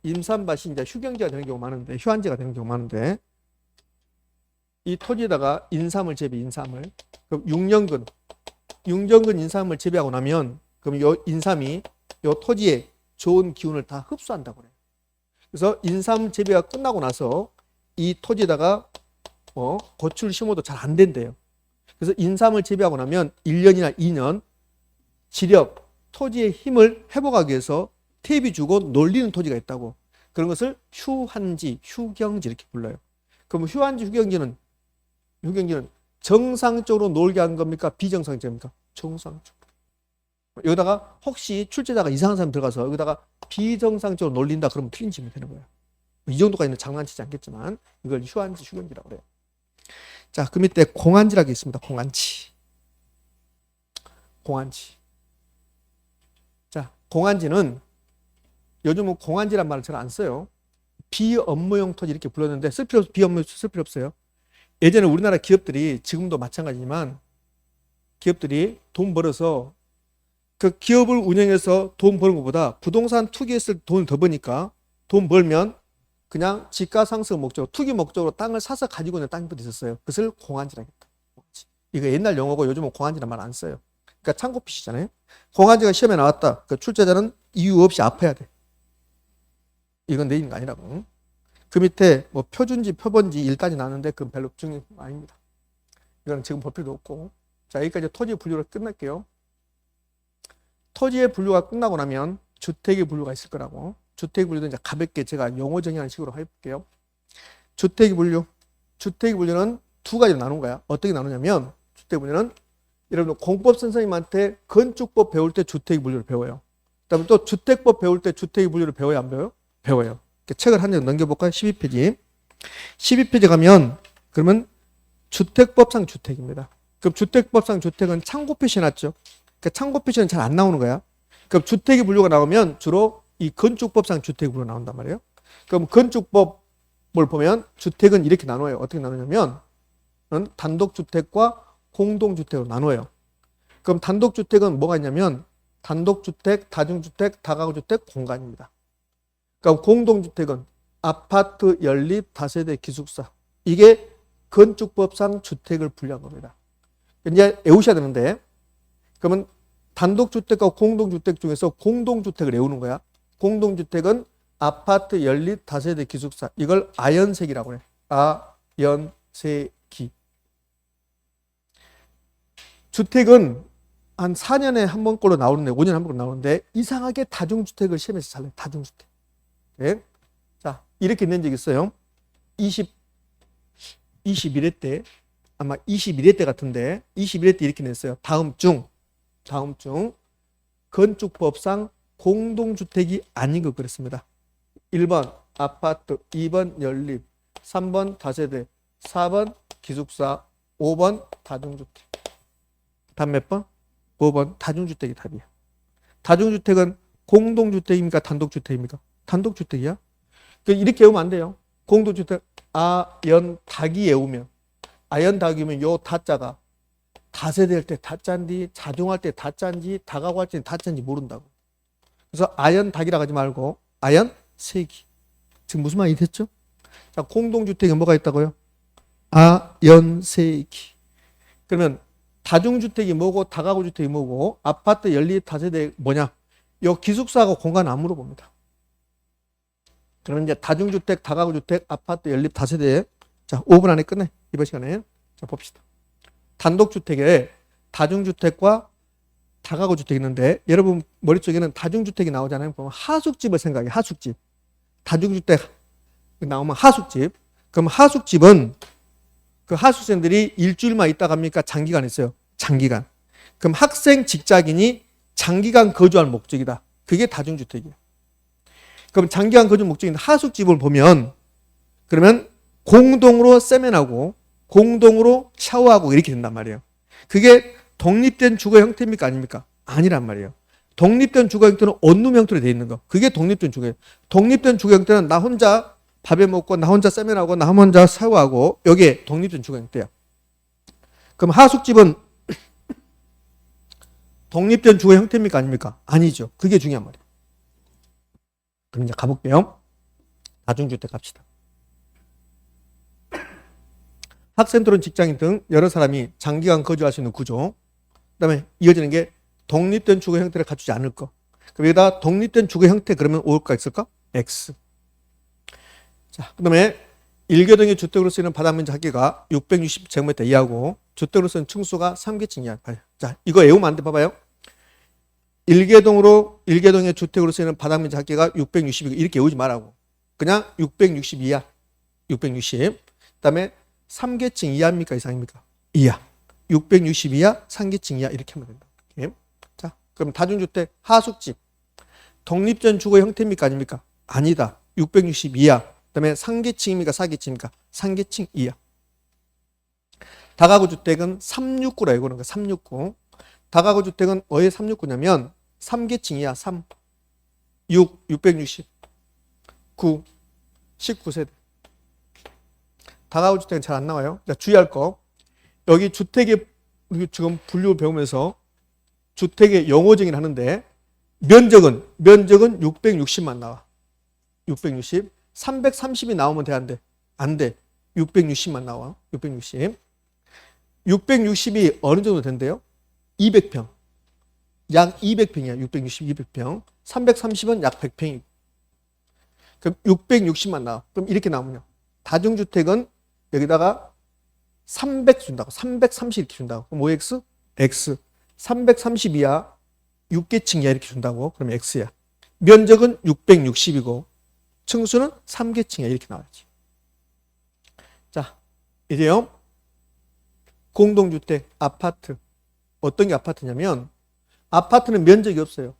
인삼밭이 이제 휴경지가 되는 경우가 많은데 휴안지가 되는 경우가 많은데 이 토지에다가 인삼을 재배, 인삼을. 그럼 6년근 인삼을 재배하고 나면 그럼 요 인삼이 요 토지에 좋은 기운을 다 흡수한다고 그래요. 그래서 인삼 재배가 끝나고 나서 이 토지에다가 고추를 심어도 잘 안 된대요. 그래서 인삼을 재배하고 나면 1년이나 2년 지력, 토지의 힘을 회복하기 위해서 퇴비 주고 놀리는 토지가 있다고. 그런 것을 휴한지, 휴경지 이렇게 불러요. 그럼 휴한지, 휴경지는 정상적으로 놀게 한 겁니까? 비정상적입니까? 정상적으로. 여기다가 혹시 출제자가 이상한 사람 들어가서 여기다가 비정상적으로 놀린다 그러면 틀린 질문이 되는 거예요. 이 정도까지는 장난치지 않겠지만 이걸 휴한지, 휴경지라고 그래요. 자, 그 밑에 공한지라고 있습니다. 공한지. 자, 공한지는 요즘은 공한지란 말을 잘 안 써요. 비업무용 토지 이렇게 불렀는데 비업무 쓸 필요 없어요. 예전에 우리나라 기업들이 지금도 마찬가지지만 기업들이 돈 벌어서 그 기업을 운영해서 돈 버는 것보다 부동산 투기했을 때 돈을 더 버니까 돈 벌면 그냥 지가상승 목적으로 투기 목적으로 땅을 사서 가지고 있는 땅들이 있었어요. 그것을 공한지라고 했다. 이거 옛날 용어고 요즘은 공한지란 말 안 써요. 그러니까 창고핏이잖아요. 공한지가 시험에 나왔다. 그 출제자는 이유 없이 아파야 돼. 이건 내리는 거 아니라고. 그 밑에 뭐 표준지, 표본지 1까지 나왔는데 그건 별로 중요한 거 아닙니다. 이거는 지금 볼 필요도 없고. 자, 여기까지 토지 분류를 끝낼게요. 토지의 분류가 끝나고 나면 주택의 분류가 있을 거라고. 주택 분류는 이제 가볍게 제가 용어 정의하는 식으로 해볼게요. 주택 분류는 두 가지로 나눈 거야. 어떻게 나누냐면 주택 분류는 여러분 공법 선생님한테 건축법 배울 때 주택 분류를 배워요. 그다음에 또 주택법 배울 때 주택 분류를 배워야 안 배워요? 배워요. 책을 한 장 넘겨볼까요? 12페이지. 12페이지 가면 그러면 주택법상 주택입니다. 그럼 주택법상 주택은 참고 표시 해놨죠. 그러니까 참고 표시는 잘 안 나오는 거야. 그럼 주택의 분류가 나오면 주로 이 건축법상 주택의 분류가 나온단 말이에요. 그럼 건축법을 보면 주택은 이렇게 나눠요. 어떻게 나누냐면 단독주택과 공동주택으로 나눠요. 그럼 단독주택은 뭐가 있냐면 단독주택, 다중주택, 다가구주택, 공간입니다. 그러니까 공동주택은 아파트, 연립, 다세대, 기숙사. 이게 건축법상 주택을 분류한 겁니다. 이제 외우셔야 되는데 그러면 단독주택과 공동주택 중에서 공동주택을 외우는 거야. 공동주택은 아파트, 연립, 다세대, 기숙사. 이걸 아연색이라고 해. 아연색이. 주택은 한 4년에 한 번꼴로 나오는데 5년에 한 번꼴로 나오는데 이상하게 다중주택을 시험에서 잘 내요. 다중주택. 네? 자, 이렇게 낸 적 있어요. 21회 때 아마 21회 때 같은데 21회 때 이렇게 냈어요. 다음 중 건축법상 공동주택이 아닌 것 그랬습니다. 1번 아파트, 2번 연립, 3번 다세대, 4번 기숙사, 5번 다중주택. 답 몇 번? 5번 다중주택이 답이야. 다중주택은 공동주택입니까? 단독주택입니까? 단독주택이야. 이렇게 외우면 안 돼요. 공동주택 아연닭이 외우면 아연닭이면 요 다자가 다세대할 때 다짠지 자중할 때 다짠지 다가구할 때 다짠지 모른다고. 그래서 아연닭이라고 하지 말고 아연색이. 지금 무슨 말이 됐죠? 자, 공동주택에 뭐가 있다고요? 아연색이. 그러면 다중주택이 뭐고 다가구주택이 뭐고 아파트, 연립, 다세대 뭐냐? 요 기숙사하고 공간 안 물어봅니다. 그러면 이제 다중주택, 다가구주택, 아파트, 연립, 다세대. 자, 5분 안에 끝내. 이번 시간에. 자, 봅시다. 단독주택에 다중주택과 다가구주택이 있는데 여러분 머릿속에는 다중주택이 나오잖아요. 보면 하숙집을 생각해. 하숙집. 다중주택 나오면 하숙집. 그럼 하숙집은 그 하숙생들이 일주일만 있다 갑니까? 장기간 있어요. 장기간. 그럼 학생, 직장인이 장기간 거주할 목적이다. 그게 다중주택이에요. 그럼 장기간 거주 목적인 하숙집을 보면 그러면 공동으로 세면하고 공동으로 샤워하고 이렇게 된단 말이에요. 그게 독립된 주거 형태입니까? 아닙니까? 아니란 말이에요. 독립된 주거 형태는 원룸 형태로 되어 있는 거. 그게 독립된 주거. 독립된 주거 형태는 나 혼자 밥에 먹고 나 혼자 세면하고 나 혼자 샤워하고 여기에 독립된 주거 형태야. 그럼 하숙집은 독립된 주거 형태입니까? 아닙니까? 아니죠. 그게 중요한 말이에요. 그럼 이제 가볼게요. 다중주택 갑시다. 학생 또는 직장인 등 여러 사람이 장기간 거주할 수 있는 구조. 그다음에 이어지는 게 독립된 주거 형태를 갖추지 않을 거. 그럼 여기다 독립된 주거 형태 그러면 올까 있을까? X. 자, 그다음에 1개동의 주택으로 쓰이는 바닥면적 합계가 660제곱미터 이하고 주택으로 쓰는 층수가 3계층 이하. 자, 이거 외우면 안 돼. 봐봐요. 1개동의 주택으로 쓰이는 바닥면적 합계가 660이고 이렇게 외우지 말라고. 그냥 660 이하. 660. 그다음에 3계층 이하입니까? 이상입니까? 이하. 660 이하, 3계층 이하 이렇게 하면 된다. 이렇게. 자, 그럼 다중주택 하숙집. 독립된 주거 형태입니까? 아닙니까? 아니다. 660 이하. 그다음에 3계층입니까? 4계층입니까? 3계층 이하. 다가구 주택은 369라고 그러는 거야. 369. 다가구 주택은 왜 369냐면 3계층 이하 3, 6, 660, 9, 19세대. 다가구 주택은 잘 안 나와요. 자, 주의할 거. 여기 주택의 지금 분류 배우면서 주택의 영어정의를 하는데 면적은 660만 나와. 660. 330이 나오면 돼, 안 돼? 안 돼. 660만 나와. 660. 660이 어느 정도 된대요? 200평. 약 200평이야. 660, 200평. 330은 약 100평이고. 그럼 660만 나와. 그럼 이렇게 나오면요. 다중주택은 여기다가 300 준다고. 330 이렇게 준다고. 그럼 OX? X. 330 이하 6계층 이하 이렇게 준다고. 그럼 X야. 면적은 660이고 층수는 3계층이야. 이렇게 나와야지. 자, 이제요. 공동주택, 아파트. 어떤 게 아파트냐면 아파트는 면적이 없어요.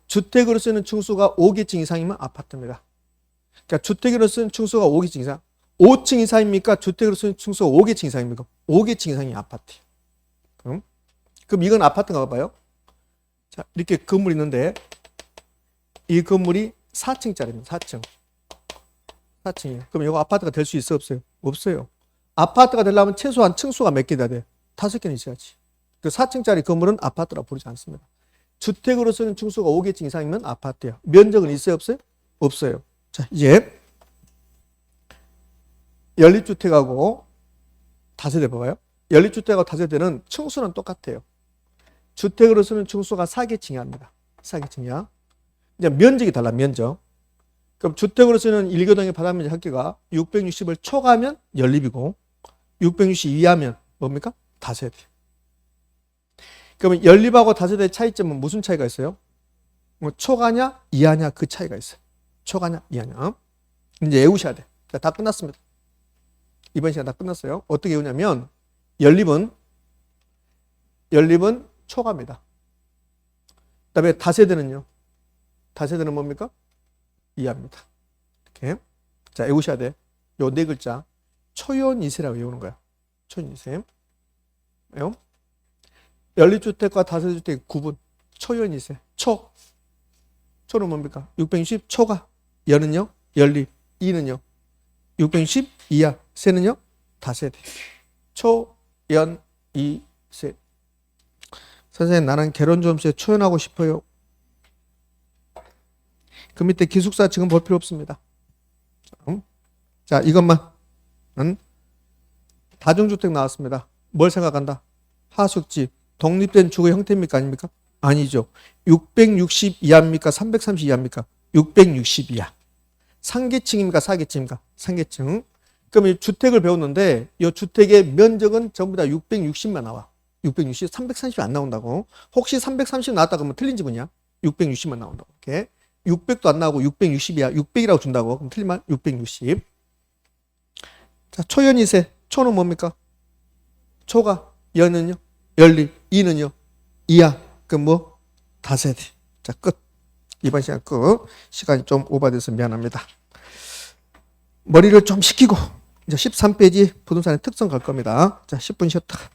주택으로 쓰는 층수가 5계층 이상이면 아파트입니다. 그러니까 주택으로 쓰는 층수가 5계층 이상. 5층 이상입니까? 주택으로 쓰는 층수가 5계층 이상입니까? 5계층 이상이 아파트. 그럼 이건 아파트인가 봐요. 자, 이렇게 건물이 있는데 이 건물이 4층짜리입니다. 4층. 4층이에요. 그럼 이거 아파트가 될 수 있어? 없어요? 없어요. 아파트가 되려면 최소한 층수가 몇 개나 돼? 5개는 있어야지. 그 4층짜리 건물은 아파트라고 부르지 않습니다. 주택으로 쓰는 층수가 5계층 이상이면 아파트예요. 면적은 있어요? 없어요? 없어요. 자, 이제 연립주택하고 다세대 봐봐요. 연립주택하고 다세대는 층수는 똑같아요. 주택으로 쓰는 층수가 4계층이 합니다. 4계층이야. 이제 면적이 달라, 면적. 그럼 주택으로 쓰는 1개동의 바닥면적 합계가 660을 초과하면 연립이고 660 이하면 뭡니까? 다세대. 그러면 연립하고 다세대의 차이점은 무슨 차이가 있어요? 뭐 초과냐 이하냐 그 차이가 있어요. 초과냐 이하냐. 이제 외우셔야 돼. 자, 다 끝났습니다. 이번 시간 다 끝났어요. 어떻게 외우냐면 연립은 초과입니다. 그다음에 다세대는요. 다세대는 뭡니까? 이하입니다. 이렇게. 자, 외우셔야 돼. 요 네 글자. 초연이세라고 외우는 거야. 초연이세. 왜요? 연립주택과 다세대주택 구분. 초연이세. 초는 뭡니까? 660 초과. 연은요? 연립. 이는요? 660 이하. 세는요? 다세대. 초연 이세. 선생님, 나는 결혼조험세 초연하고 싶어요. 그 밑에 기숙사 지금 볼 필요 없습니다. 자, 이것만. 다중주택 나왔습니다. 뭘 생각한다? 하숙집. 독립된 주거 형태입니까? 아닙니까? 아니죠. 660 이하입니까? 330 이하입니까? 660 이하. 3계층입니까? 4계층입니까? 3계층. 그럼 이 주택을 배웠는데 이 주택의 면적은 전부 다 660만 나와. 660, 330이 안 나온다고. 혹시 330 나왔다 그러면 틀린 지문이야. 660만 나온다고. 이렇게. 600도 안 나오고 660이야. 600이라고 준다고. 그럼 틀린 말 660. 자, 초연이세. 초는 뭡니까? 초가. 연은요? 연립. 이는요? 이하. 그럼 뭐? 다세대. 자, 끝. 이번 시간 끝. 시간이 좀 오버돼서 미안합니다. 머리를 좀 식히고 이제 13페이지 부동산의 특성 갈 겁니다. 자, 10분 쉬었다가.